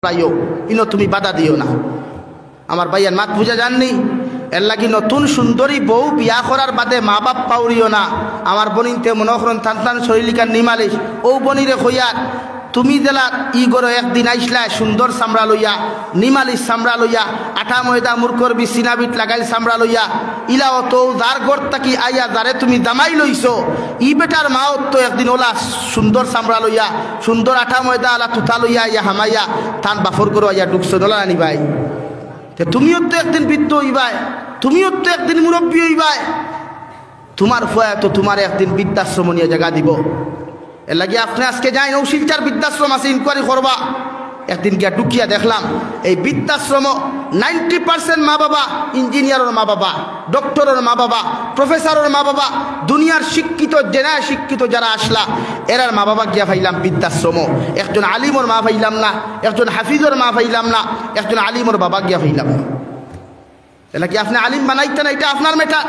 পাইও ইনো তুমি বাধা দিও না। আমার ভাইয়ান মাত বুঝা জাননি এর লাগি নতুন সুন্দরী বউ বিয়া করার বাদে মা বাপ পাউরিও না। আমার বনিতে মনোহরণ থান শরীরিকার নিমালিশ ও বনিরে হইয়ার তুমি জেলা ই গরো একদিন আইসলা সুন্দর চামড়া লইয়া নিমালিশ চামড়া লইয়া আঠা ময়দা মূর্খর বি সিনাবিট লাগাইল চামড়া লইয়া ইলাও তো যার গড় তাকি আইয়া যারে তুমি দামাই লইছো ই বেটার মাও তো একদিন ওলা সুন্দর চামড়া লইয়া সুন্দর আঠা ময়দা আলা তুতা লইয়া ইয়া হামাইয়া থান বাফর করো আইয়া ঢুকছো নলা আনি ভাই। তুমিও তো একদিন বৃদ্ধ হইবাই, তুমিও তো একদিন মুরব্বী হইবাই। তোমার ফুয়া তো তোমার একদিন বৃদ্ধাশ্রম নিয়ে জায়গা দিব। এর লাগে আপনি আজকে যাই নৌশিলচার বৃদ্ধাশ্রম আছে ইনকোয়ারি করবা। একদিন গিয়া ঢুকিয়া দেখলাম এই বৃদ্ধাশ্রম 90% মা বাবা ইঞ্জিনিয়ারের মা বাবা, ডক্টরের মা বাবা, প্রফেসরের মা বাবা, দুনিয়ার শিক্ষিত জেনায় শিক্ষিত যারা আসলা এরার মা বাবা গিয়া পাইলাম বৃদ্ধাশ্রম। একজন আলিমর মা পাইলাম না, একজন হাফিজর মা পাইলাম না, একজন আলিমর বাবা গিয়া পাইলাম না। এটা কি আপনি আলিম বানাইতেন এটা আপনার মেটার,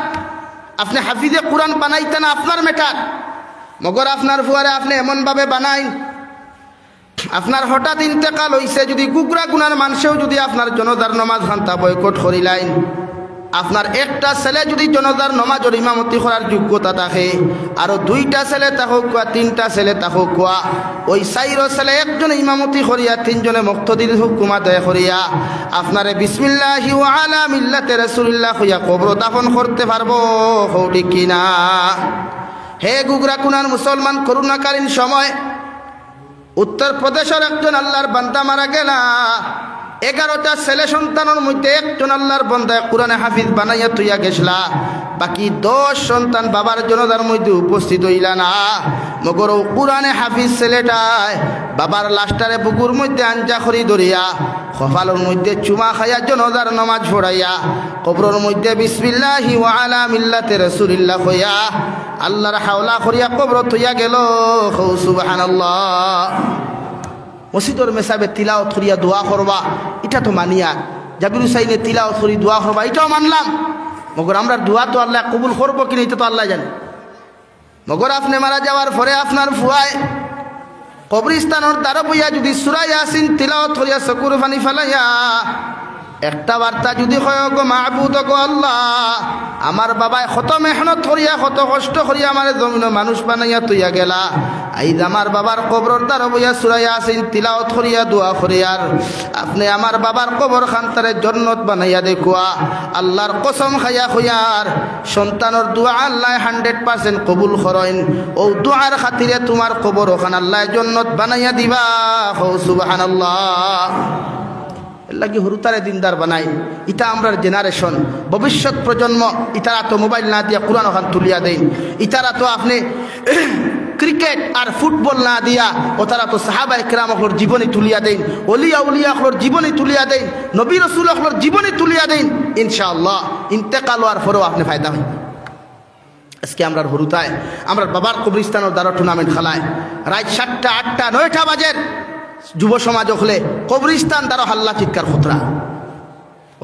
আপনি হাফিজে কোরআন বানাইতেন আপনার মেটার। মগর আপনার ফুয়ারে আপনি এমনভাবে বানাইন আপনার হঠাৎ ইন্তেকাল হইছে যদি গুগরা গুনার মানুষেও যদি আপনার জনতার নমাজ খান্তা বয়কট করিলাইন, আপনার একটা ছেলে যদি জনতার নমাজের ইমামতি করার যোগ্যতা থাকে আরো 2টা ছেলে তাহক কোয়া 3টা ছেলে তাহক কোয়া ওই 4 ছেলে একজনে ইমামতি করিয়া 3 জনে মুক্তদির হুকুম আদায় করিয়া আপনারে বিসমিল্লাহি ওয়া আলা মিল্লাতে রাসূলুল্লাহ হইয়া কবর দাফন করতে পারবো ঠিক কিনা? হে গুগরা কুনার মুসলমান, করোনাকালীন সময় উত্তরপ্রদেশের একজন আল্লাহর বান্দা মারা গেলা। 11টা ছেলে সন্তানের মধ্যে একজন আল্লাহর বান্দা কোরআনে হাফিজ বানাইয়া তুইয়া গেছলা, বাকি 10 সন্তান বাবার জনতার মধ্যে উপস্থিত হইলা না। মগর কোরআনে হাফিজ ছেলেটায় বাবার লাশটারে বুকুর মধ্যে আঞ্জা খড়ি ধরিয়া কপালের মধ্যে চুমা খাইয়া জনতার নমাজ পড়াইয়া কবরের মধ্যে বিসমিল্লাহি ওয়া আলা মিল্লাতে রাসূলিল্লাহ হইয়া আল্লাহর হাওলা করিয়া কবর তুইয়া গেল। সুবহানাল্লাহ। মসজিদর মেসাবে তিলাওয়াত করিয়া দোয়া করবা এটা তো মানিয়া, জাবির হুসাইনে তিলাওয়াত করি দোয়া করবা এটাও মানলাম। মগর আমরা দোয়া তো আল্লাহ কবুল করবো কিনা এটা তো আল্লাহ জানে। মগর আপনি মারা যাওয়ার পরে আপনার ফুয়ায় কবরিস্তানের দ্বারা বইয়া যদি সূরা ইয়াসিন তিলাওয়াত করিয়া চকুর পানি ফেলাইয়া একটা বার্তা যদি হয় গো মাহবুদ গো আল্লাহ, আমার বাবায় কত মেহনত করিয়া কত কষ্ট করিয়া আমার জমিন মানুষ বানাইয়া তুইয়া গেলা, আইজ আমার বাবার কবরের দ্বারা বইয়া সূরা ইয়াসিন তিলাওয়াত করিয়া দোয়া করিয়ার আপনি আমার বাবার কবর খানতারে জান্নাত বানাইয়া দেখুয়া। আল্লাহর কসম খাইয়া খুয়ার সন্তানের দোয়া আল্লাহ 100% কবুল করেন। ও দোয়ার খাতিরে তোমার কবর ওখান আল্লাহ জান্নাত বানাইয়া দিবা। সুবহানাল্লাহ। লাগি হরুতারে দিনদার বানাই ইটা আমরার জেনারেশন ভবিষ্যৎ প্রজন্ম। ইতারা তো মোবাইল না দিয়া কোরআন ওখান তুলিয়া দেন, ইতারা তো আপনি ক্রিকেট আর ফুটবল না দিয়া ও তারা তো সাহাবায়ে কেরাম ওর জীবনী তুলিয়া দেন, ওলিয়া উলিয়া ওর জীবনী তুলিয়া দেন, নবী রাসূল ওর জীবনী তুলিয়া দেন। ইনশাআল্লাহ ইন্তেকাল হওয়ার পরেও আপনি ফায়দা হয়। আজকে আমরা হরুতায় আমরা বাবার কবরস্থানের দ্বারা টুর্নামেন্ট খেলায় রাত 7টা 8টা 9টা বাজে যুব সমাজ হলে কবরস্থান দ্বারা হাল্লা চিৎকার খতরা।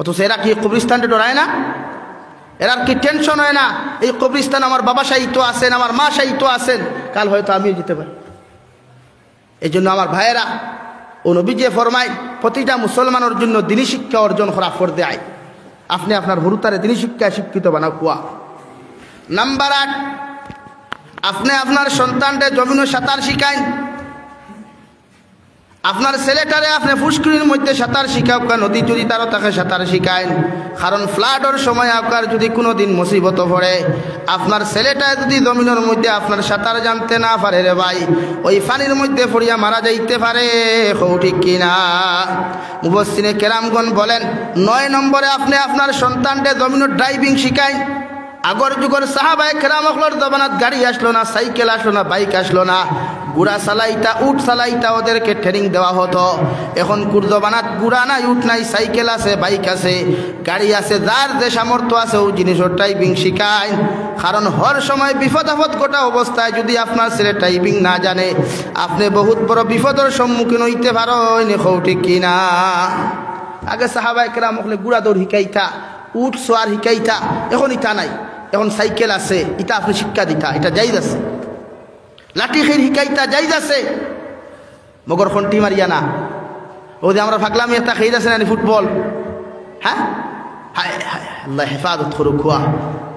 অথচ এরা কি কবরস্থানটা ডরায় না? এরা কি টেনশন হয় না এই কবরস্থান আমার বাবা সাহিত্য আছেন, আমার মা সাহিত্য আছেন, কাল হয়তো আমিও যেতে পারি। এই জন্য আমার ভাইয়েরা ও নবী যে ফরমায় প্রতিটা মুসলমানের জন্য দিনী শিক্ষা অর্জন করা ফরজে আইন। আপনি আপনার হরুতারে দিনী শিক্ষায় শিক্ষিত বানাও কুয়া। নাম্বার 8, আপনি আপনার সন্তানকে জমিনে সাঁতার শিখাইন। আপনার ছেলেটারে আপনি পুষ্করিণীর মধ্যে সাঁতার শিখাও, নদী যদি তারও তাকে সাঁতার শিখাইন। কারণ ফ্লাডের সময় আপনার যদি কোনো দিন মুসিবত পড়ে আপনার ছেলেটা যদি জমিনের মধ্যে আপনার সাঁতার জানতে না পারে রে ভাই, ওই পানির মধ্যে পড়িয়া মারা যাইতে পারে। ঠিক কিনা? মুফাসসিরে কেরামগণ বলেন 9 নম্বরে আপনি আপনার সন্তানকে জমিনের ড্রাইভিং শিখাইন। আগর যুগের সাহাবায়ে কেরাম ওগুলোর জমানাত গাড়ি আসলো না, সাইকেল আসলো না, বাইক আসলো না, গুড়া চালাইতা উট চালাইতা ওদেরকে ট্রেনিং দেওয়া হতো। এখন কুর জমানাত গুড়া নাই, উট নাই, সাইকেল আছে, বাইক আছে, গাড়ি আছে, যার যে সামর্থ্য আছে ওই জিনিসের ড্রাইভিং শিখায়। কারণ হর সময় বিপদ আপদ ঘটা অবস্থায় যদি আপনার ছেলে ড্রাইভিং না জানে আপনি বহুত বড় বিপদের সম্মুখীন হইতে পারেন। ঠিক কিনা? আগে সাহাবায়ে কেরাম ওগুলো গুড়া দৌড় শিখাইতা, উট সোয়ার শিখাইতা, এখন ইটা নাই। এখন সাইকেল আছে, এটা আপনি শিক্ষা দিতা, এটা জায়েজ আছে। লাঠি খের শিকাইতা জায়েজ আছে, মগর খন্টি মারিয়া না। ও যে আমরা ফাগলামি একটা খেয়ে যাচ্ছে না ফুটবল, হ্যাঁ হায় হায় আল্লাহ হেফাজত করুক হুয়া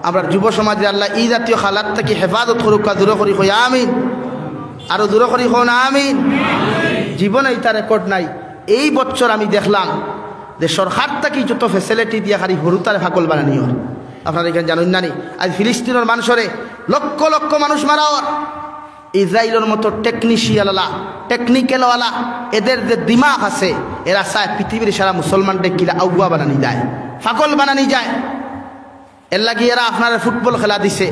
আমরা যুব সমাজে আল্লাহ এই জাতীয় খালাত থেকে হেফাজত করুক দূর করি হই আমিন, আরো দূর করি হো না আমিন। জীবনে এটা রেকর্ড নাই। এই বছর আমি দেখলাম যে সরকার থেকে যত ফেসিলিটি দিয়া খালি হরুতারে ফাগল বানানি হয়। আপনারা এখানে জানেন না নি আজ ফিলিস্তিনের মানুষরে লক্ষ লক্ষ মানুষ মারা হওয়ার ইসরায়েলের মতো টেকনিক্যালওয়ালা এদের যে দিমাগ আছে এরা চায় পৃথিবীর সারা মুসলমানদের কিলা আউয়া বানানি যায়, ফাগল বানানি যায়। এর লাগি এরা আপনারা ফুটবল খেলা দিছে,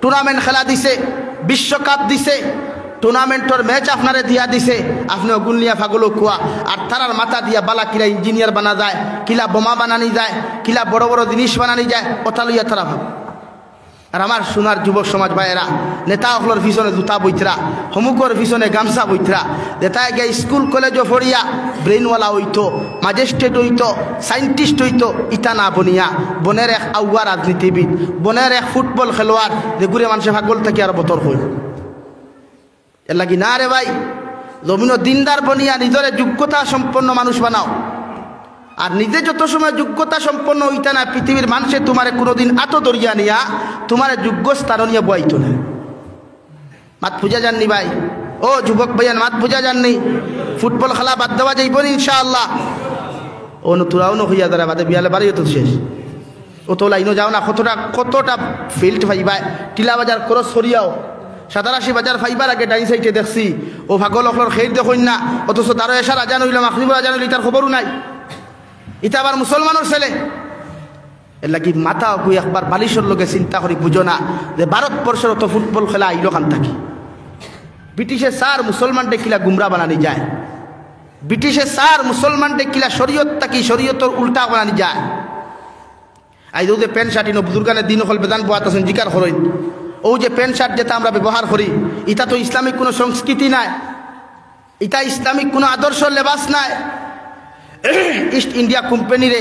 টুর্নামেন্ট খেলা দিছে, বিশ্বকাপ দিছে, টুর্নামেন্টর ম্যাচ আপনারে দিয়া দিছে, আপনি অগুলিয়া ফাগল কুয়া আর তারার মাথা দিয়া বালা কিলা ইঞ্জিনিয়ার বানা যায়, কিলা বোমা বানানি যায়, কিলা বড় বড় জিনিস বানানি যায়, ওটা লইয়া তারা ভাব। আর আমার সোনার যুবক সমাজ ভাইয়েরা নেতা হলর পিছনে জুতা বইতরা, হমুকর পিছনে গামছা বইতরা, নেতায় গিয়ে স্কুল কলেজও পড়িয়া ব্রেইনওয়ালা হইতো, ম্যাজিস্ট্রেট হইতো, সাইন্টিস্ট হইতো, ইটা না বনিয়া বনের এক আউয়া রাজনীতিবিদ, বনের এক ফুটবল খেলোয়াড় যে ঘুরে মানুষের ভাগল থেকে আর বতর হই। এর লাগি না রে ভাই, জমিন দিনদার বনিয়া নিজের যোগ্যতা সম্পন্ন মানুষ বানাও। আর নিজে যত সময় যোগ্যতা সম্পন্ন হইতা না পৃথিবীর মানুষে তোমারে কোনোদিন আতো দরিয়া নিয়া তোমারে যোগ্য স্থান নিয়ে বইতো না। মাত পূজা যাননি ভাই, ও যুবক ভাইয়ান মাত পূজা যাননি, ফুটবল খেলা বাদ দেওয়া যাইব ইনশাআল্লাহ। ও তোরাও ন হইয়া দাঁড়া বাদে বিয়ালে বাড়িও তো শেষ, ও তো লাইনও যাও না, কতটা ফিল্ড ফাইবাই টিলা বাজার ক্রস সরিয়াও সাতারাশি বাজার ফাইবার আগে ডাইন সাইডে দেখছি ও ভাগল অখলর খেয়ে দেখুন না, অথচ তারও এসার আজান হইল মাখরিবুল আজান হইল তার খবরও নাই। এটা আবার মুসলমানের ছেলে। এর লাগি মাথা গুই একবার বালিশের লোকে চিন্তা করি বুঝো না যে ভারতবর্ষের অত ফুটবল খেলা আইল খান থাকি। ব্রিটিশে সার মুসলমান ডেকিলা গুমরা বানানি যায়, ব্রিটিশে সার মুসলমান ডেকিলা শরীয়ত থাকি শরীয়তর উল্টা বানানি যায়। আই যে প্যান্ট শার্ট ইনো বুজুর্গানের দিন হল বেদান বোয়াত আছেন জিকার হরইন, ও যে প্যান্ট শার্ট যেটা আমরা ব্যবহার করি এটা তো ইসলামিক কোনো সংস্কৃতি নাই, এটা ইসলামিক কোনো আদর্শ লেবাস নাই। ইস্ট ইন্ডিয়া কোম্পানিরে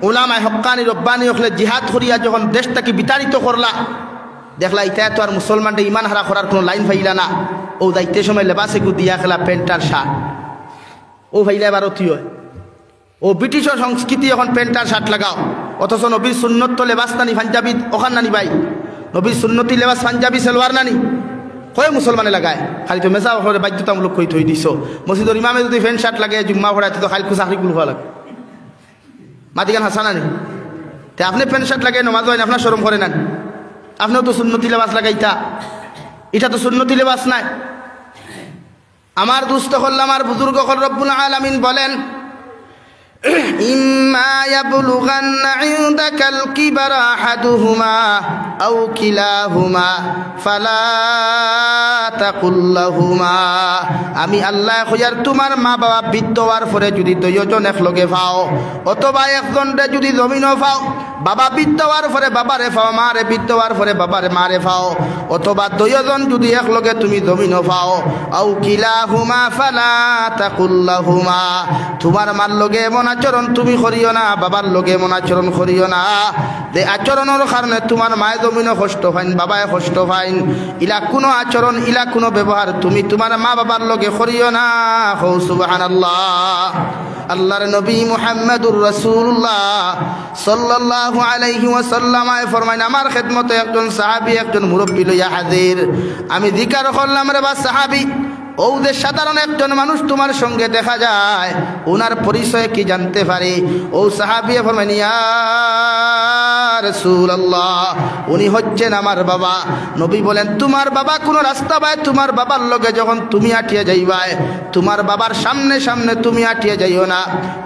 ওলামায় হক্কানি রব্বানি হলে জিহাদ করিয়া যখন দেশটাকে বিতাড়িত করলা, দেখলা এটা তো আর মুসলমানরা ইমান হারা করার কোনো লাইন পাইলা না। ও দায়িত্বে সময় লেবাসে গু দিয়া খেলা প্যান্ট আর শার্ট, ও ভাইলা ভারতীয়, ও ব্রিটিশের সংস্কৃতি এখন প্যান্ট আর শার্ট লাগাও। অথচ নবীর সুন্নত তো লেবাস নানি পাঞ্জাবি ওখান নানি ভাই, নবীর সুন্নতি লেবাস পাঞ্জাবি সালোয়ার নানি হয় মুসলমানে লাগায়, খালি তো মেসা হলে বাধ্যতামূলক করে থই দিছ। মসজিদের ইমামে যদি প্যান্ট শার্ট লাগে জুম্মা পড়ায় তো খালি চাকরি গুলো হওয়া লাগে, মাতিকান হাসা নানি। তে আপনি প্যান্ট শার্ট লাগাই নমাজ হয় না, আপনার শরম করে নেন, আপনিও তো সুন্নতি লেবাস লাগাইতা, এটা তো সুন্নতি লেবাস নাই। আমার দুস্থ হল আমার বুজুর্গ হল রব্বুল আলামিন বলেন ইম্মা ইয়াবলুগান্না ইনদাকাল কিবারা আহাদুহুমা আও কিলাহুমা ফালা তাকুল লাহুমা, আমি আল্লাহ কইয়ার তোমার মা বাবা বৃদ্ধ হওয়ার পরে যদি দুইজন একলগে পাও অথবা একজনরে যদি জমিনও পাও, বাবা বৃদ্ধ হওয়ার পরে বাবারে পাও, মারে বৃদ্ধ হওয়ার পরে বাবারে মারে পাও, অথবা দুইজন যদি একলগে তুমি জমিনও পাও, আও কিলাহুমা ফালা তাকুল লাহুমা, তোমার মার লগে এমন আচরণ তুমি করিও না, বাবার লগে এমন আচরণ করিও না যে আচরণের কারণে তোমার মায়ে জমিনও কষ্ট পাইন, বাবায় কষ্ট পাইন। ইলা কোনো আচরণ ইলা কোনো ব্যবহার তুমি তোমার মা বাবার লগে করিও না। হো সুবহানাল্লাহ। আল্লাহর নবী মুহাম্মদুর রাসূলুল্লাহ সাল্লাল্লাহু আলাইহি ওয়াসাল্লাম ফরমাইন, আমার খেদমতে একজন সাহাবী একজন মুরব্বী লইয়া হাজির। আমি জিকার করলাম রে বা সাহাবী, ও যে সাধারণ একজন মানুষ তোমার সঙ্গে দেখা যায়, ওনার পরিচয় কি জানতে পারি? ও সাহাবী ফরমাইন, ইয়া রাসূলুল্লাহ, উনি হচ্ছেন আমার বাবা। নবী বলেন, তোমার বাবা কোনো রাস্তা পায়, তোমার বাবার লগে যখন তুমি আটিয়ে যাইবাই, তোমার বাবার সামনে সামনে তুমি আটিয়ে যাইও না।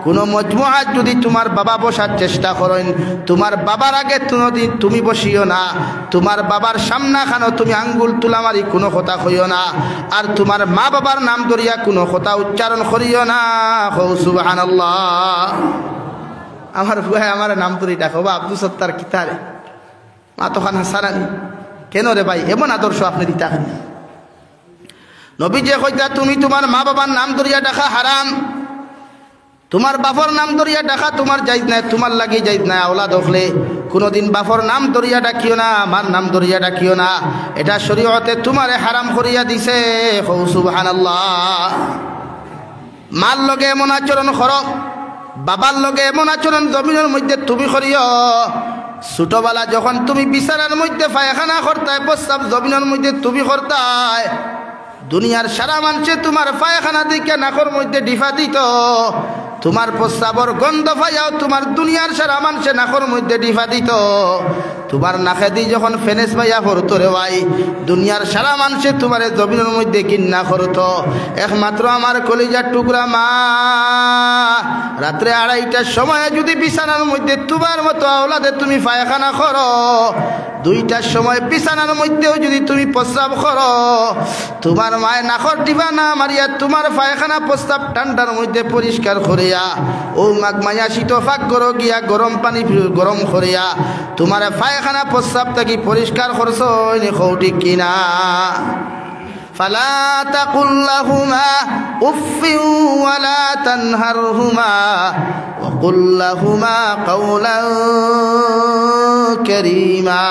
কোনো মজমুআত যদি তোমার বাবা বসার চেষ্টা করেন, তোমার বাবার আগে কোনোদিন তুমি বসিও না, তোমার বাবার সামনা খানো তুমি আঙ্গুল তুলামারি কোনো কথা কইও না, আর তোমার মা বাবার নাম ধরিয়া কোনো কথা উচ্চারণ করিও না। হো সুবহানাল্লাহ। আমার ভাই আমার নাম ধরি ডাকো বা আব্দুল সত্তার কিতারে মা তখন হাসারানি কেন রে ভাই, এমন আদর্শ আপনি দিতে নবী যে কইতা তুমি তোমার মা বাবার নাম ধরিয়া ডাকা হারাম, তোমার বাপর নাম ধরিয়া ডাকা তোমার যাইত নাই, তোমার লাগি যাইত নাই। আওলাদ হলে কোনোদিন বাপর নাম ধরিয়া ডাকিও না, আমার নাম ধরিয়া ডাকিও না, এটা শরীয়তে তোমারে হারাম করিয়া দিছে। হো সুবহানাল্লাহ। মার লগে এমন আচরণ করো, বাবার লগে এমন আচরণ জমিনের মধ্যে তুমি করিও। ছোটবেলা যখন তুমি বিছানার মধ্যে পায়খানা করতায়, প্রস্রাব জমিনের মধ্যে তুমি করতায়, দুনিয়ার সারা মানুষে তোমার পায়খানা দিকে নাকের মধ্যে ডিফা দিত। তোমার প্রস্রাবর গন্ধ পাইয়াও তোমার দুনিয়ার সারা মানুষে নাকের মধ্যে ডিফা দিত। তোমার নাকে দিয়ে যখন ফেনেস পাইয়া করতো রে ভাই, দুনিয়ার সারা মানুষে তোমার জমিনের মধ্যে কিন্না করতো। একমাত্র আমার কলিজার টুকরা মা রাত্রে 2:30টার সময় যদি বিছানার মধ্যে তোমার মতো আওলাদে তুমি পায়খানা করো, 2টার সময় বিছানার মধ্যেও যদি তুমি প্রস্রাব করো, তোমার মায়ের নাকর দিবা না মারিয়া তোমার পায়খানা প্রস্রাব ঠান্ডার মধ্যে পরিষ্কার করিয়া ও মায়া শীত ফাঁক করো গিয়া গরম পানি গরম করিয়া তোমার পায়খানা প্রস্রাব থাকি পরিষ্কার করছো ঠিক কিনা? ফালা তাকুল লাহুমা উফফিন ওয়ালা তানহারহুমা ওয়া কুল লাহুমা কাওলান কারীমা।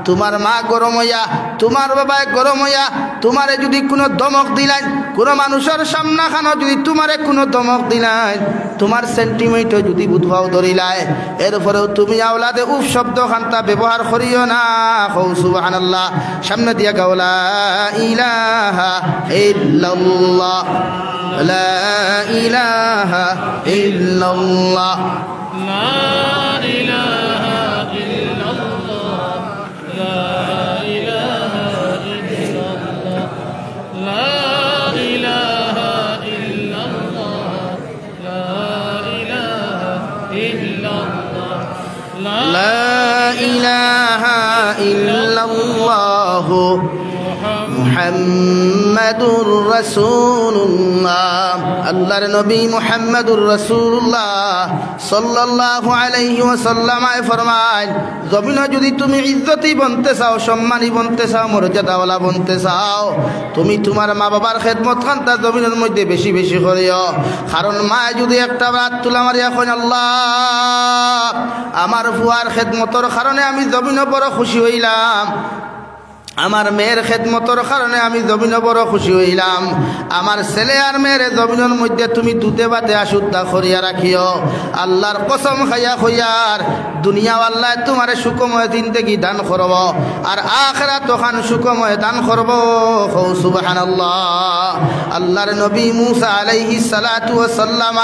তোমার মা গরম হইয়া, তোমার বাবা গরম হইয়া তোমারে যদি কোনো দমক দিলেন, কোনো মানুষের সামনাখানো যদি তোমারে কোনো দমক দিলেন, তোমার সেন্টিমেন্টও যদি বুধবাও ধরিলায়, এরপরেও তুমি আওলাদে উফ শব্দ খান্তা ব্যবহার করিও না। কও সুবহানাল্লাহ। সামনে দিয়া গাও লা ইলাহা ইল্লাল্লাহ, লা ইলাহা ইল্লাল্লাহ, লা ইলাহা ইল্লাল্লাহ, লা ইলাহা ইল্লাল্লাহ, লা ইলাহা ইল্লাল্লাহ, লা ইলাহা ইল্লাল্লাহ, লা ইলাহা ইল্লাল্লাহ মুহাম্মাদুর রাসূলুল্লাহ। আল্লাহর নবী মুহাম্মাদুর রাসূলুল্লাহ সাল্লাল্লাহু আলাইহি ওয়াসাল্লাম ফরমায়, জমিনে যদি তুমি ইজ্জতি বনতে চাও, সম্মানী বনতে চাও, মর্যাদাওয়ালা বনতে চাও, তুমি তোমার মা বাবার খেদমত খান্তা জমিনের মধ্যে বেশি বেশি করিও। কারণ মা যদি একটা রাত তুলা মারিয়া কয়, আল্লাহ আমার ফুয়ার খেদমতর কারণে আমি জমিনে বড় খুশি হইলাম, আমার মেয়ের খেদমতর কারণে আমি জমিনে বড় খুশি হইলাম, আমার ছেলে আর মেয়ের জমিনের মধ্যে তুমি দুধে বাতে আশুদ্ধা করিয়া রাখিও। আল্লাহর কসম খাইয়া হইয়ার দুনিয়া আল্লাহ তোমার সুখময় জিন্দেগি দান করব, আর আখিরাত তখন সুখময় দান করব। কও সুবহানাল্লাহ। আল্লাহর নবী মুসা আলাইহিস সালাতু ওয়াস সালাম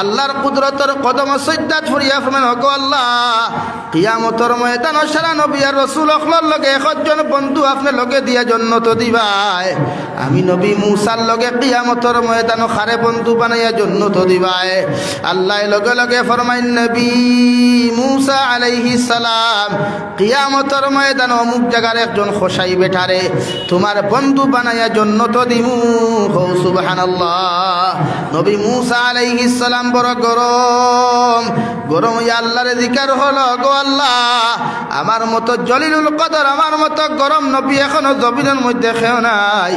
আল্লাহর কুদরতের কদম সজ্জাত ফরিয়া ফরমান, ওগো আল্লাহ কিয়ামতের ময়দানে সারা নবী আর রাসূল অখলর লগে একজন বন্ধু আপনি লগে দিয়া জন্নত দিবাই। আমি নবী মুসার লগে কিয়ামতের ময়দানে খারে বন্ধু বানাইয়া জন্নত দিবাই। আল্লাহ লগে লগে ফরমাইন, নবী মুসা আলাইহিস সালাম কিয়ামতের ময়দানে অমুক জায়গার একজন খোসাই বেটারে তোমার বন্ধু বানাইয়া জন্নত দিমু। কও সুবহানাল্লাহ। নবী মুসা আলাইহিস সালাম বড় গরম গরম আল্লাহর জিকির হলো, গো আল্লাহ আমার মতো জলিলুল কদর, আমার মতো গরম নবী এখনো জমিনের মধ্যে খেও নাই,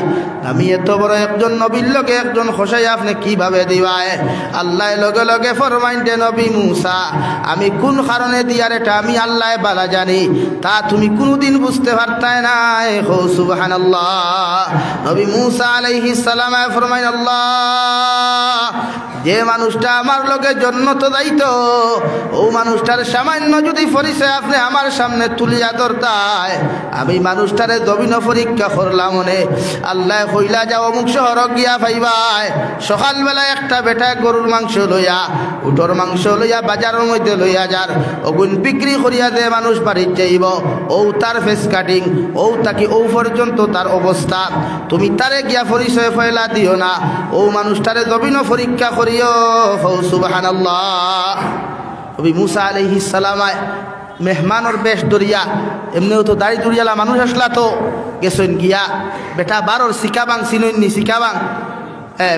আমি এত বড় একজন নবীর লগে একজন খোসাই আপনি কিভাবে দিবাই? আল্লাহ লগে লগে ফরমাইন, দে নবী মুসা আমি কোন কারণে দিয়ার এটা আমি আল্লাহ বালা জানি, তা তুমি কোনদিন বুঝতে পারতাই নাই। কও সুবহানাল্লাহ। নবী মুসা আলাইহিস সালাম ফরমাইন, আল্লাহ যে মানুষটা আমার লগে জন্নত যাইতো, ও মানুষটার সামান্য যদি পরিচয় আপনি আমার সামনে তুলিয়া ধরতাই, আমি মানুষটারে জমিন পরীক্ষা করলাম মনে। আল্লাহ কইলা যাও অমুক শহর গিয়া পাইবাই, সকালবেলা একটা বেটা গরুর মাংস লইয়া উটর মাংস লইয়া বাজারের মধ্যে লইয়া যার, ওগুন বিক্রি করিয়া যে মানুষ বাড়ির যাইব, ও তার ফেস কাটিং, ও তাকে ও পর্যন্ত তার অবস্থা, তুমি তারে গিয়া পরিচয় ফয়লা দিও না, ও মানুষটারে জমিন পরীক্ষা করিও। কও সুবহানাল্লাহ। নবী মুসা আলাইহিস সালাম মেহমানের বেশ দরিয়া, এমনিও তো দাড়ি দুরিয়ালা মানুষ আসলা, তো গেছেন গিয়া বেটা বারোর শিকাবাং চিননি শিকাবাং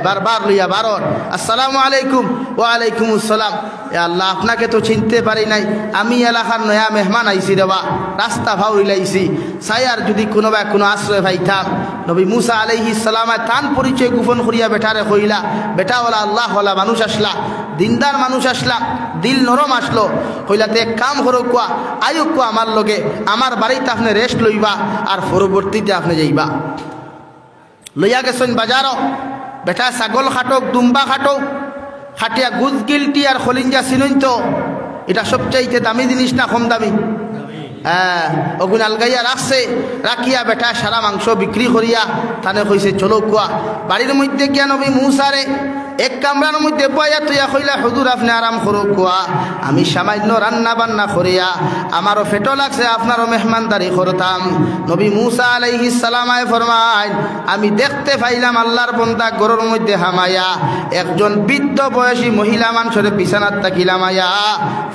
বারবার লইয়া বারর, আসসালামু আলাইকুম। ওয়ালাইকুম আসসালাম। এ আল্লাহ আপনাকে তো চিনতে পারি নাই, আমি এলাকার নয়া মেহমান আইছি রেবা, রাস্তা ভাউরিলাইছি, সায়ার যদি কোনোবা কোনো আশ্রয় পাইতাম। নবী মুসা আলাইহিস সালাম তান পরিচয় গোপন করিয়া বেটারে কইলা, বেটাওয়ালা আল্লাহওয়ালা মানুষ আসলা, দিনদার মানুষ আসলা, দিল নরম আসলো, কইলাতে এক কাম করো কোয়া আয়ু কোয়া আমার লগে, আমার বাড়িতে আপনি রেস্ট লইবা আর পরবর্তীতে আপনি যাইবা। লইয়া গেছেন বাজারও, বেটা ছাগল খাটক, দুম্বা খাটক, খাটিয়া গুজ গিলটি আর খলিঞ্জা চিনইন তো, এটা সবচাইতে দামি জিনিস না কম দামি? হ্যাঁ, ওগুন আলগাইয়া রাখছে, রাখিয়া বেটা সারা মাংস বিক্রি করিয়া তানে কইছে চলো কুয়া। বাড়ির মধ্যে গিয়া নবী মূসারে এক কামরার মধ্যে বয়া তুইয়া কইলা, হুজুর আপনি আরাম করো কুয়া, আমি সামান্য রান্না বান্না করিয়া আমারও পেটো লাগছে, আপনারও মেহমানদারি করতাম। নবী মূসা আলাইহিস সালামায় ফরমায়, আমি দেখতে পাইলাম আল্লাহর বান্দা ঘরের মধ্যে হামাইয়া একজন বৃদ্ধ বয়সী মহিলা মানুষের বিছানাত তাকিলামাইয়া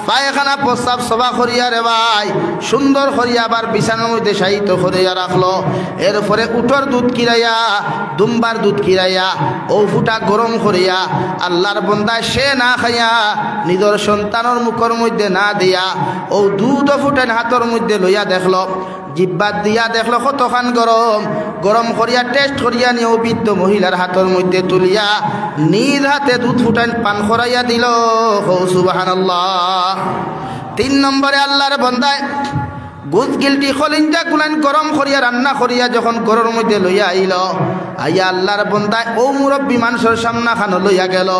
পায়খানা প্রস্রাব সভা করিয়া রে ভাই সুন্দর করিয়া আবার বিছানার মধ্যে শায়িত করিয়া রাখলো। এরপরে উঠর দুধ কিরাইয়া, দুম্বার দুধ কিরাইয়া ও ফুটা গরম করিয়া আল্লাহর বন্দায় সে না খাইয়া নিজের সন্তানের মুখের মধ্যে না দিয়া ও দুধ ফুটেন হাতের মধ্যে লইয়া দেখলো, জিব্বাত দিয়া দেখলো কতখান গরম, গরম করিয়া টেস্ট করিয়া নিয়ে ও বৃদ্ধ মহিলার হাতের মধ্যে তুলিয়া নিজ হাতে দুধ ফুটান পান করাইয়া দিল। সুবহানাল্লাহ। 3 নম্বরে আল্লাহর বন্দায় গুজ গিলটি খলিঞ্জা গুলান গরম করিয়া রান্না করিয়া যখন ঘরের মধ্যে লইয়া আইল, আইয়া আল্লাহর বন্দায় ও মুরব্বী মানুষের সামনা খানো লইয়া গেল,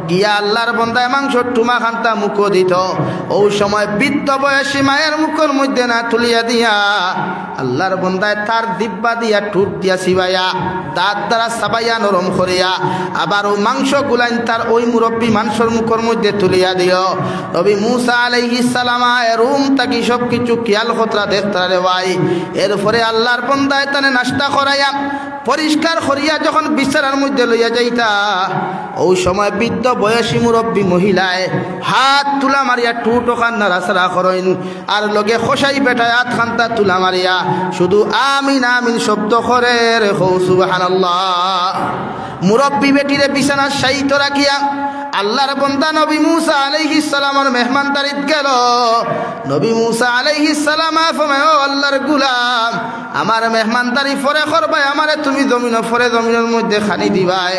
গিয়া আল্লাহর বন্দায় মাংসর টুমা খান্তা মুখো দিত। ও সময় বৃদ্ধ বয়সী মায়ের মুখের মধ্যে না তুলিয়া দিয়া আল্লাহর বন্দায় তার দিব্বা দিয়া ঠুট দিয়া চিবাইয়া দাঁত দ্বারা চাবাইয়া নরম করিয়া আবার ও মাংস গুলাইন তার ওই মুরব্বী মানুষের মুখের মধ্যে তুলিয়া দিও। নবী মূসা আলাইহিস সালামায় রুম তাকি সব কিছু খেয়াল খতরা দেখতে রে ভাই। এরপরে আল্লাহর বন্দায় তানে নাস্তা করাইয়া পরিষ্কার করিয়া যখন বিছানার মধ্যে লইয়া যাইতা, ওই সময় বৃদ্ধ বয়সী মুরব্বী মহিলায় হাত তুলা মারিয়া টুট ওখান নাড়াচাড়া করেন, আর লগে খসাই বেটায় হাত খান্তা তুলা মারিয়া শুধু আমিন আমিন শব্দ করে রে। সুবহানাল্লাহ। মুরব্বী বেটিরে বিছানার শায়িত রাখিয়া আল্লাহর বান্দা নবী মূসা আলাইহিস সালামের মেহমানদারিত গেল। নবী মূসা আলাইহিস সালাম ফরমায়, ও আল্লাহর গোলাম, আমার মেহমানদারি পরে করবাই, আমারে তুমি জমিন পরে জমিনের মধ্যে খানি দিবাই,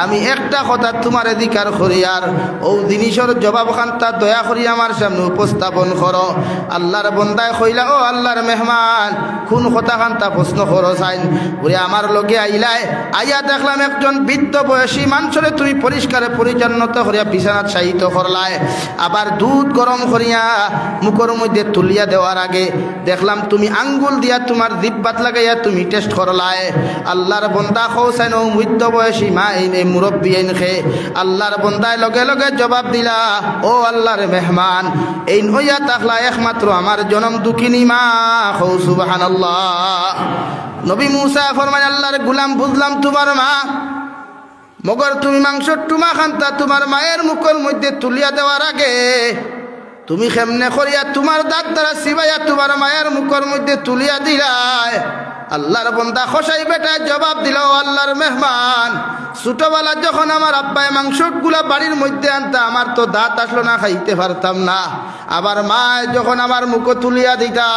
আমি একটা কথা তোমার অধিকার করি, আর ও জিনিসের জবাব খান্তা দয়া করি আমার সামনে উপস্থাপন করো। আল্লাহর বান্দায় কইলা, ও আল্লাহর মেহমান, কোন কথা খান্তা প্রশ্ন করো চাইন? বলে আমার লগে আইলাই, আইয়া দেখলাম একজন বৃদ্ধ বয়সী মানুষরে তুমি পরিষ্কারে পরিচ্ছন্নতা করিয়া বিছানাত শায়িত করলাই, আবার দুধ গরম করিয়া মুখের মধ্যে তুলিয়া দেওয়ার আগে দেখলাম তুমি আঙ্গুল দিয়া তোমার জিহ্বাত লাগাইয়া তুমি টেস্ট করলাই। আল্লাহর বন্দা খৌসাইন ও বৃদ্ধ বয়সী মা এই মুরব্বী আইনখে আল্লাহর বন্দায় লগে লগে জবাব দিলা, ও আল্লাহর মেহমান, এই হইয়া তাকলা একমাত্র আমার জনম দুঃখিনী মা। সুবহানাল্লাহ। নবী মূসা ফরমান, আল্লাহর গোলাম, বুঝলাম তোমার মা, মগর তুমি মাংসর টুমা খান্তা তোমার মায়ের মুখের মধ্যে তুলিয়া দেওয়ার আগে তুমি কেমনে করিয়া তোমার দাঁত দ্বারা চিবাইয়া তোমার মায়ের মুখের মধ্যে তুলিয়া দিলাই? আল্লাহর বন্দা খসাই বেটায় জবাব দিল, আল্লাহর মেহমান, ছোটবেলা যখন আমার আব্বাই মাংসগুলা বাড়ির মধ্যে আনতা, আমার তো দাঁত আসলো না, খাইতে পারতাম না। আবার মায় যখন আমার মুখো তুলিয়া দিতা,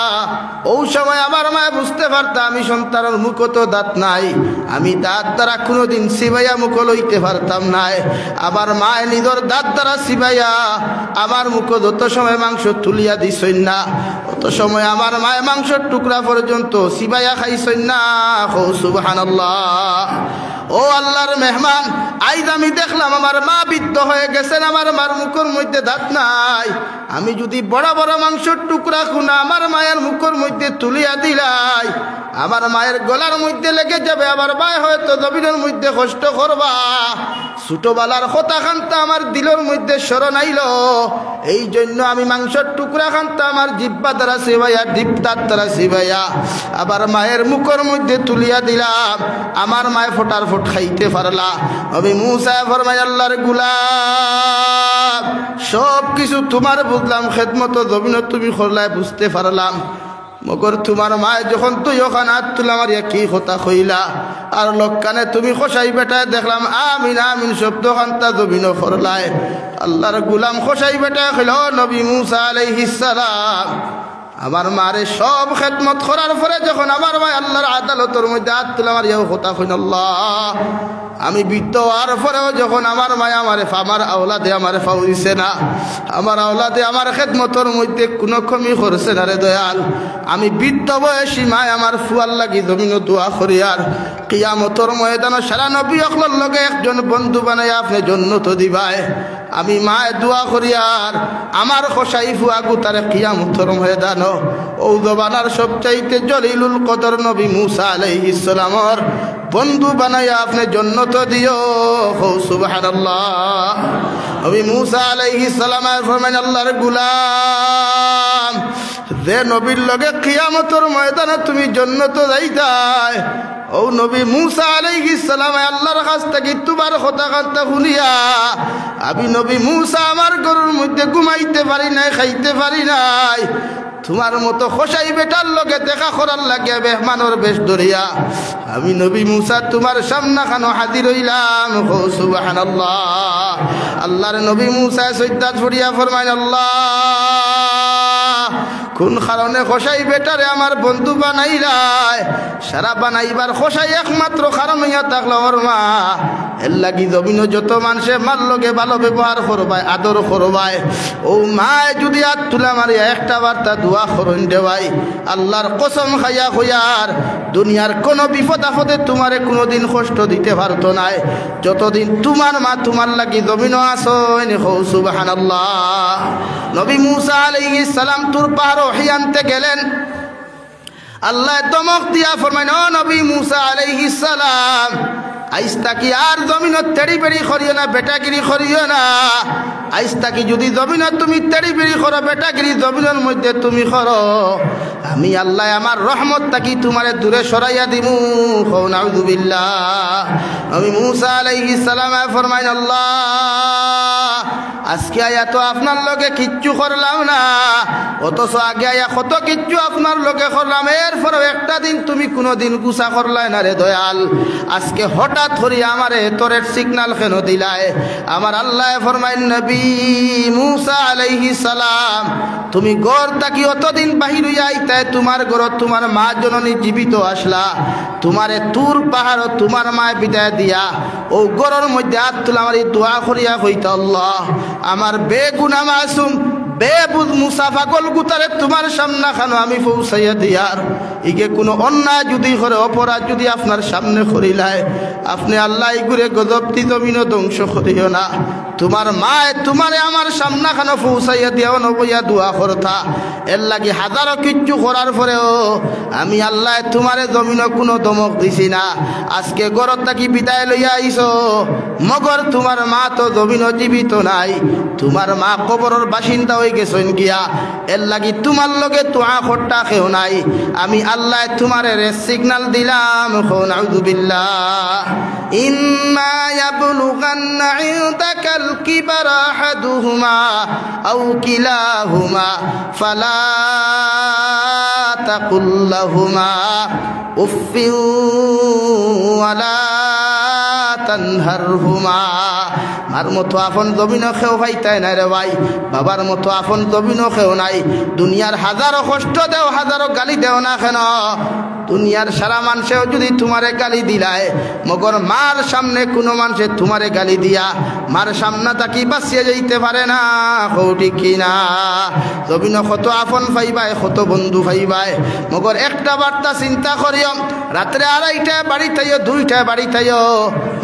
ওই সময় আমার মায় বুঝতে পারতাম আমি সন্তানের মুখো তো দাঁত নাই, আমি দাঁত দ্বারা কোনোদিন চিবাইয়া মুখো লইতে পারতাম নাই। আবার মায় নিজের দাঁত দ্বারা চিবাইয়া আমার মুখো যত সময় মাংস তুলিয়া দিছই না, অত সময় আমার মায় মাংসর টুকরা পর্যন্ত চিবাইয়া খাইছই না। সুবহানাল্লাহ। ও আল্লাহর মেহমান, আইজ আমি দেখলাম আমার মা বৃদ্ধ হয়ে গেছেন, আমার মার মুখের মধ্যে দাঁত নাই, আমি যদি বড় বড় মাংসের টুকরা খুনা আমার মায়ের মুখের মধ্যে তুলিয়া দিলাই, আমার মায়ের গলার মধ্যে লেগে যাবে, আমার মায় হয়তো জমিনের মধ্যে কষ্ট করবা। ছোটবেলার কথা খান্তা আমার দিলের মধ্যে স্মরণ আইল, এই জন্য আমি মাংসের টুকরা খান্তা আমার জিহ্বা দ্বারা চিবাইয়া, জিহ্বার দ্বারা চিবাইয়া আবার মায়ের মুখের মধ্যে তুলিয়া দিলাম, আমার মায় ফোটার ফোট খাইতে পারলা। নবী মূসা ফরমায়, আল্লাহর গোলাম, সব কিছু তোমার বুঝলাম, খেদমত জমিন তুমি করলাই, বুঝতে পারলাম, মগর তোমার মায় যখন তুই ওখানে হাত তুলা মারিয়া কি কথা কইলা, আর লোকখানে তুমি খসাই বেটায় দেখলাম আমিন আমিন শব্দ খান্তা জমিন করলাই। আল্লাহর গোলাম খসাই বেটায় কইল, নবী মূসা আলাইহিস সালাম, আমার মারে সব খেদমত করার পরে যখন আমার মায় আল্লাহর আদালতের মধ্যে হাত তুলা মারিয়াও কথা কইন, আল্লাহ, আমি বৃদ্ধ হওয়ার পরেও যখন আমার মায় আমারে আমার আওলাদে আমারে ফাউ দিছে না, আমার আওলাদে আমার খেদমতের মধ্যে কোনো কমি করছে না রে দয়াল, আমি বৃদ্ধ বয়সী মায় আমার ফুয়ার লাগি জমিন দোয়া করি, আর কিয়ামতর ময়দানে সারা নবী অকলর লগে একজন বন্ধু বানাই আপনি জন্নত দিবাই আমি মায়ে দোয়া করি আর আমার খোসাই ফুয়াগু তারে কিয়ামতর ময়দান ও জবানার সবচাইতে জলিলুল কদর নবী মুসা আলাইহিস সালামর বন্ধু বানাই আপনি জন্নত দিও সুবহানাল্লাহ নবী মুসা আলাইহিস সালাম ফরমান আল্লাহর গোলাম যে নবীর লগে কিয়ামতর ময়দানে তুমি জন্নত যাইতাই ও নবী মুসা আলাইহিস সালাম আল্লাহর কাছ থেকে তোমার কথা শুনিয়া আমি নবী মুসা আমার গরুর মধ্যে ঘুমাইতে পারি নাই খাইতে পারি নাই তোমার মতো খোসাই বেটার লগে দেখা করার লাগে মেহমানের বেশ ধরিয়া আমি নবী মুসা তোমার সামনে খানো হাজির হইলাম সুবহানাল্লাহ আল্লাহর নবী মুসা সৈয়দাত ফরিয়া ফরমায় আল্লাহ কোন কারণে খোসাই বেটারে আমার বন্ধু বানাইলাই সারা বানাইবার খোসাই একমাত্র কারণ হইয়া থাকলো ওর মা এর লাগি জমিন যত মানুষে মার লগে ভালো ব্যবহার করবাই আদর করবাই ও মায় যদি হাত তুলা মারিয়া একটা বার্তা দোয়া করুন দেওয়াই আল্লাহর কসম খাইয়া হইয়ার দুনিয়ার কোনো বিপদ আপদে তোমারে কোনোদিন কষ্ট দিতে পারতো নাই যতদিন তোমার মা তোমার লাগি জমিন আসন সুবহানাল্লাহ নবী মুসা আলাইহিস সালাম তুর পাহাড় হিয়ানতে গেলেন আল্লাহ দমক দিয়া ফরমাইন ও নবী মুসা আলাইহিস সালাম আইস্তা কি আর জমিনত তেড়ি বেড়ি করিও না বেটাগিরি করিও না আইস্তা কি যদি জমিনত তুমি তেড়ি বেড়ি করো বেটাগিরি জমিনের মধ্যে তুমি করো আমি আল্লাহ আমার রহমত তাকি তোমারে দূরে সরাইয়া দিমু নাউযুবিল্লাহ নবী মুসা আলাইহিস সালাম ফরমাইন আল্লাহ আজকে আয়া তো আপনার লগে কিচ্ছু করলাম না অথচ আগে আয়া কত কিচ্ছু আপনার লগে করলাম এরপরেও একটা দিন তুমি কোনোদিন গুসা করলাই না রে দয়াল আজকে হঠাৎ করে আমারে তোরের সিগনাল কেন দিলাই আমার আল্লাহ ফরমাইন নবী মুসা আলাইহিস সালাম তুমি ঘর থাকি অতদিন বাহির হইয়া আইতায় তোমার ঘর তোমার মা জননী জীবিত আসলা তোমারে তুর পাহাড় তোমার মায় বিদায় দিয়া ও ঘরের মধ্যে হাত তুলা আমার এই দোয়া করিয়া হইতা আল্লাহ আমার বেগুনা মাসুম বেবুদ মুসা পাগল গুতারে তোমার সামনে খানো আমি পৌঁছাইয়া দিয়ার ইগে কোনো অন্যায় যদি করে অপরাধ যদি আপনার সামনে করিলায় আপনি আল্লাহ ইগুরে গজবতি জমিন ধ্বংস করিও না তোমার মায় তোমারে আমার সামনে খানো পৌঁছাইয়া দিয়াও নবইয়া দোয়া করতা এর লাগি হাজারো কিচ্ছু করার পরেও আমি আল্লাহ তোমারে জমিন কোনো দমক দিছি না আজকে গরত থাকি বিদায় লইয়া আইছো মগর তোমার মা তো জমিন জীবিত নাই তোমার মা কবরের বাসিন্দা হয়ে গেছেন গিয়া এর লাগি তোমার লগে তোয়া খট্টা খেও নাই আমি আল্লাহ তোমারে সিগনাল দিলাম নাউযুবিল্লাহ ইম্মা ইয়াবলুগান্না ইনদাকাল কিবারা আহাদুহুমা আও কিলাহুমা ফালা তাকুল লাহুমা উফফিন ওয়ালা তানহারহুমা মার মতো আপন জমিন খেও পাইতাই নাই রে ভাই বাবার মতো আপন জমিন খেও নাই দুনিয়ার হাজারো কষ্ট দেও হাজারো গালি দেও না কেন দুনিয়ার সারা মানুষেও যদি তোমারে গালি দিলায় মগর মার সামনে কোনো মানুষে তোমারে গালি দিয়া মার সামনে তাকি বাঁচিয়ে যাইতে পারে না কৌটি কিনা জমিন কত আপন পাইবাই কত বন্ধু পাইবাই মগর একটা বার্তা চিন্তা করিও রাত্রে 2:30টায় বাড়ি থাইও 2টায় বাড়ি থাইও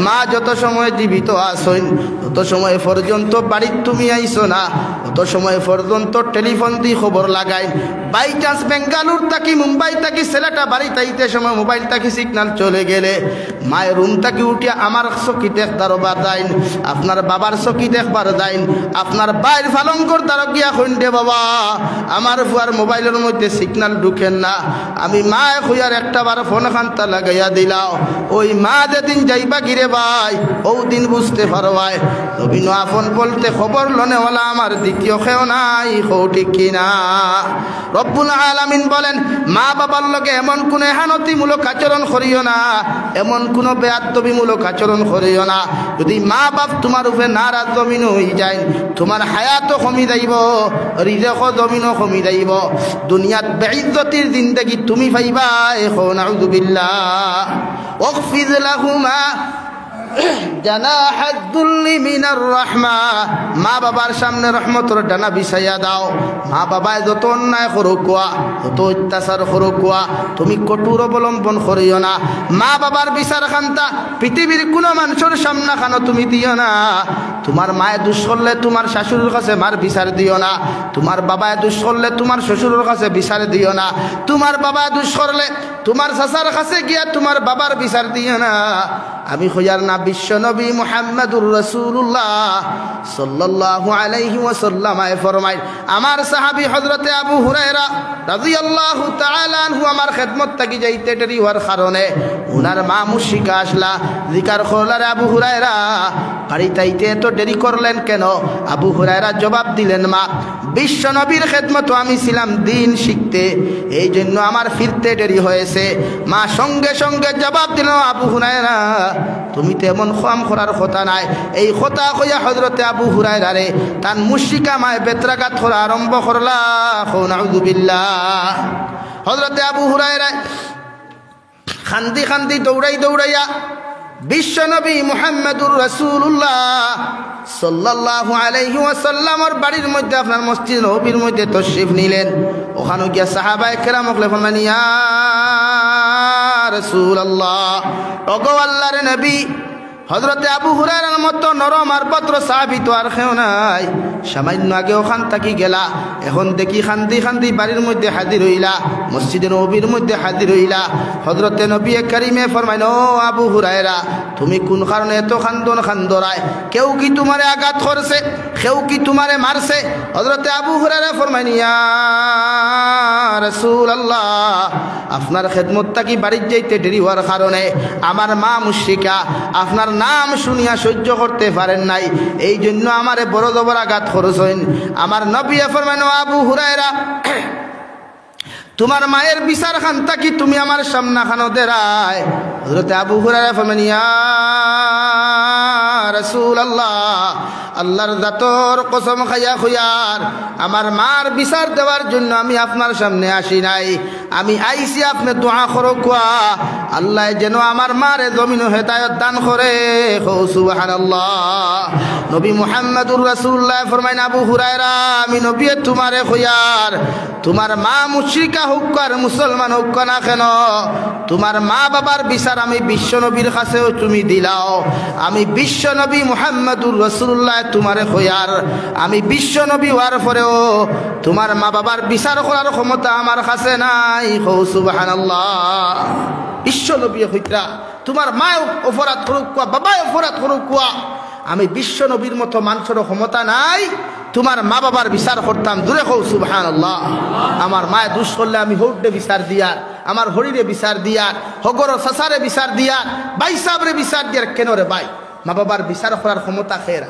মা যত সময় জীবিত আসইন তত সময় পর্যন্ত বাড়ি তুমি আইসো না তত সময় পর্যন্ত টেলিফোন দিয়ে খবর লাগাই বাই চান্স বেঙ্গালুর থাকি মুম্বাই থাকি ছেলেটা বাড়ি তাইতে সময় মোবাইল থাকি সিগনাল চলে গেলে মায়ের রুম থাকি উঠিয়া আমার চকি দেখবার যাইন আপনার বাবার চকি দেখবার যাইন আপনার বাইর ফালঙ্কর দ্বারা গিয়া খুঁজে বাবা আমার ফুয়ার মোবাইলের মধ্যে সিগনাল ঢুকেন না আমি মায় খুঁয়ার একটা বার ফোন খান্তা লাগাইয়া দিলাও ওই মা যেদিন যাইবা গিরে ভাই ও দিন বুঝতে পারবাই রবিন আপন বলতে খবর লনেওয়ালা আমার দ্বিতীয় খেও নাই ঠিক কিনা রব্বুল আলামিন বলেন মা বাবার লগে এমন কোন এহানতিমূলক আচরণ করিও না এমন কোন বেয়াদবিমূলক আচরণ করিও না যদি মা বাপ তোমার উপরে নারাজ জমিন হয়ে যায় তোমার হায়াতও কমি যাইব রিজকও জমিনও কমি যাইব দুনিয়াত বেইজ্জতির জিন্দেগি তুমি পাইবা নাউযুবিল্লাহ ওয়াগফির লাহুমা জানাহাদ্দুল্লি মিনার রাহমা, মা বাবার সামনে রহমতের ডানা বিছাইয়া দাও। মা বাবায় যত অন্যায় করুক কোয়া, যত অত্যাচার করুক কোয়া, তুমি কঠোর অবলম্বন করিও না। মা বাবার বিচার খান্তা পৃথিবীর কোনো মানুষের সামনা খানো তুমি দিও না। তোমার মায়ে দুষ করলে তোমার শাশুড়ির কাছে মার বিচার দিও না। তোমার বাবায় দুষ করলে তোমার শ্বশুরের কাছে বিচার দিও না। তোমার বাবা দুষ করলে তোমার চাচার কাছে গিয়া তোমার বাবার বিচার দিও না। আমি হইয়ার না বিশ্ব নবী মুহাম্মদুর রাসূলুল্লাহ সাল্লাল্লাহু আলাইহি ওয়াসাল্লাম ফরমায়, আমার সাহাবী হযরতে আবু হুরায়রা রাদিয়াল্লাহু তাআলা আনহু আমার খেদমত থাকি যাইতে দেরি হওয়ার কারণে উনার মা মুশরিকা আসলা, জিকার করলার আবু হুরায়রা বাড়িতে আইতে এত দেরি করলেন কেন? আবু হুরায়রা জবাব দিলেন, মা বিশ্ব নবীর খেদমত আমি ছিলাম দিন শিখতে, এই জন্য আমার ফিরতে দেরি হয়েছে। মা সঙ্গে সঙ্গে জবাব দিল, আবু হুরায়রা তুমি তো এমন খাম করার কথা নাই। এই কথা কইয়া হযরতে আবু হুরায়রা রে তান মুশরিকা মায় বেত্রাঘাত করা আরম্ভ করলা। নাউযুবিল্লাহ। হযরতে আবু হুরায়রা খান্দি খান্দি দৌড়াইয়া বিশ্ব নবী মুহাম্মদুর রাসূলুল্লাহ সাল্লাল্লাহু আলাইহি ওয়াসাল্লামের বাড়ির মধ্যে আপনার মসজিদ নববীর মধ্যে তশরিফ নিলেন। ওখানে গিয়া সাহাবায়ে কেরামকে ফরমালেন, ইয়া রাসূলুল্লাহ, ওগো আল্লাহর নবী, হযরতে আবু হুরায়রার মতো নরম আর ভদ্র সাহাবী তো আর কেউ নাই। সামান্য আগে ওখান থাকি গেলা, এখন দেখি খান্দি খান্দি বাড়ির মধ্যে হাজির হইলা, মসজিদে নববীর মধ্যে হাজির হইলা। হযরতে নবী কারীমে ফরমাইন, ও আবু হুরায়রা, তুমি কোন কারণে এত খান্দরায়? কেউ কি তোমারে আঘাত করছে? কেউ কি তোমারে মারছে? হযরতে আবু হুরায়রা ফরমাইন, ইয়া রাসূলুল্লাহ, আপনার খেদমত থাকি বাড়ির যাইতে দেরি হওয়ার কারণে আমার মা মুশরিকা আপনার নাম শুনিয়া সহ্য করতে পারেন নাই, এই জন্য আমারে বড় জবর আঘাত করছেন। আমার নবী ফরমাইন, আবু হুরায়রা, তোমার মায়ের বিচার খান্তা কি তুমি আমার সামনা খানো দেরায়? হযরতে আবু হুরায়রা ফরমাইন, ইয়া রাসূলুল্লাহ, আল্লাহর জাতর কসম খাইয়া খুয়ার আমার মার বিচার দেওয়ার জন্য আমি আপনার সামনে আসি নাই। আমি আইছি আপনি দোয়া করো কোয়া, আল্লাহ যেন আমার মারে জমিন হেদায়েত দান করে। সুবহানাল্লাহ। নবী মুহাম্মদুর রাসূলুল্লাহ ফরমাইন, আবু হুরায়রা, আমি নবী তোমারে খুয়ার তোমার মা মুশরিকা হোক আর মুসলমান হোক না কেন, তোমার মা বাবার বিচার আমি বিশ্ব নবীর কাছেও তুমি দিলাও। আমি বিশ্ব নবী মুহাম্মদুর রাসূলুল্লাহ তোমারে খুয়ার, আমি বিশ্ব নবী হওয়ার পরেও তোমার মা বাবার বিচার করার ক্ষমতা আমার কাছে নাই। সুবহানাল্লাহ। বিশ্ব নবী হইতা তোমার মা অপরাধ করুক কোয়া, বাবাই অপরাধ করুক কোয়া, আমি বিশ্ব নবীর মতো মানুষের ক্ষমতা নাই তোমার মা বাবার বিচার করতাম। দূরে হও সুবহানাল্লাহ। আমার মায়ে দুষ করলে আমি হৌডে বিচার দিয়ার, আমার হরিরে বিচার দিয়ার, হগর সাসারে বিচার দিয়ার, ভাই সাবরে বিচার দিয়ার। কেন রে ভাই? মা বাবার বিচার করার ক্ষমতা খেরা।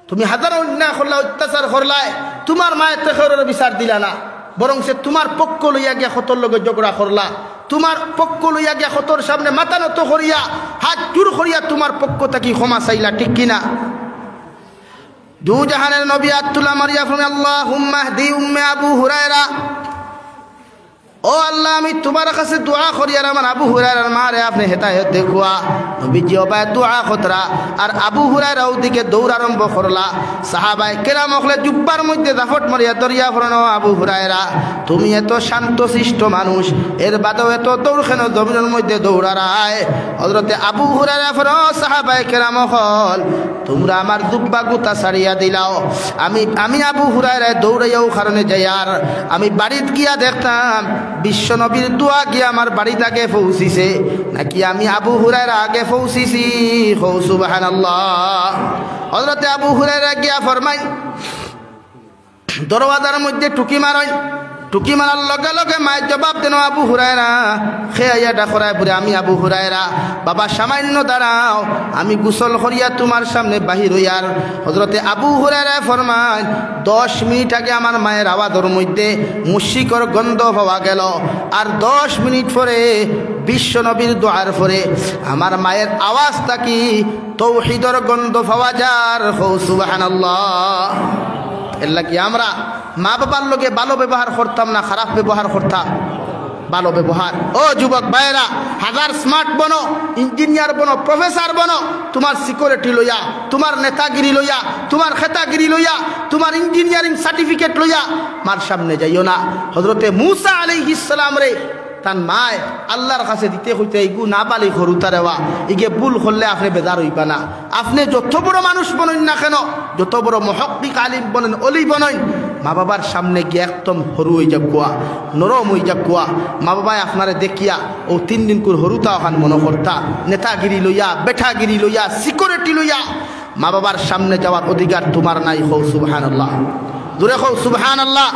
তুমি হাজার অন্যায় করলা, অত্যাচার করলায়, তোমার মায়ের তেখরের বিচার দিলা না, বরং সে তোমার পক্ষ লইয়া গিয়া খতর লগে ঝগড়া করলা, তোমার পক্ষ লইয়া গিয়া খতর সামনে মাথা নত করিয়া হাত জোর করিয়া তোমার পক্ষ থাকি ক্ষমা চাইলা, ঠিক কিনা? দু জাহানের নবী আতুল্লাহ মারিয়া ফরমায়, আল্লাহুম্মা হদি উম্মে আবু হুরায়রা, ও আল্লাহ আমি তোমার কাছে দোয়া করি আর আমার আবু হুরায়রার মারে আপনি হেদায়েত দেখুয়া। নবীজি ওবায় দোয়া খতরা আর আবু হুরায়রা ওদিকে দৌড় আরম্ভ করলা। সাহাবায়ে কেরাম হলে জুব্বার মধ্যে জাফট মারিয়া দরিয়া ফরন, আবু হুরায়রা তুমি এত শান্ত শিষ্ট মানুষ, এর বাদেও এত দৌড় কেন জমিনের মধ্যে দৌড়ারায়? হযরতে আবু হুরায়রা ফরন, সাহাবায়ে কেরাম হল তোমরা আমার জুব্বা গুতা ছাড়িয়া দিলাও। আমি আবু হুরায়রা দৌড়াইয়াও কারণে যাই, আর আমি বাড়িত গিয়া দেখতাম বিশ্ব নবীর দোয়া গিয়া আমার বাড়িতে আগে পৌঁছিছে নাকি আমি আবু হুরায়রা আগে পৌঁছিছি। সুবহানাল্লাহ। হযরতে আবু হুরায়রা গিয়া ফরমাই, দরওয়াজার মধ্যে টুকি মারই, টুকি মারার লগে লগে মায়ের জবাব দেন, আবু হুরায়রা খেয়াইয়া ডাকরায় বলে, আমি আবু হুরায়রা, বাবা সামান্য দাঁড়াও, আমি গোসল করিয়া তোমার সামনে বাহির হইয়ার। হযরতে আবু হুরায়রা ফরমান, 10 মিনিট আগে আমার মায়ের আওয়াজের মধ্যে মুশরিকর গন্ধ পাওয়া গেল, আর 10 মিনিট পরে বিশ্ব নবীর দোয়ার পরে আমার মায়ের আওয়াজ থাকি তৌহিদর গন্ধ পাওয়া যার। সুবহানাল্লাহ। এর লাগি আমরা মা বাবার লগে ভালো ব্যবহার করতাম না খারাপ ব্যবহার করতাম? ভালো ব্যবহার। ও যুবক ভাইয়েরা, হাজার স্মার্ট বনো, ইঞ্জিনিয়ার বনো, প্রফেসর বনো, তোমার সিকিউরিটি লইয়া, তোমার নেতাগিরি লইয়া, তোমার খেতাগিরি লইয়া, তোমার ইঞ্জিনিয়ারিং সার্টিফিকেট লইয়া মার সামনে যাইও না। হযরতে মূসা আলাইহিস সালাম রে তার মায় আল্লাহর কাছে দিতে হইতে এইগু না পালি হরুতা রেওয়া ইগে ভুল করলে আপনি বেজার হইবা না। আপনি যত বড় মানুষ বনেন না কেন, যত বড় মুহাক্কিক আলিম বনেন, অলি বনেন, মা বাবার সামনে গিয়ে একদম হরু হয়ে যাক কুয়া, নরম হয়ে যাক কুয়া। মা বাবায় আপনারে দেখিয়া ও 3 দিন করে হরুতা ওখান মনে করতা, নেতাগিরি লইয়া, বেঠাগিরি লইয়া, সিকিউরিটি লইয়া মা বাবার সামনে যাওয়ার অধিকার তোমার নাই। হও সুবহানাল্লাহ, জোরে হও সুবহানাল্লাহ।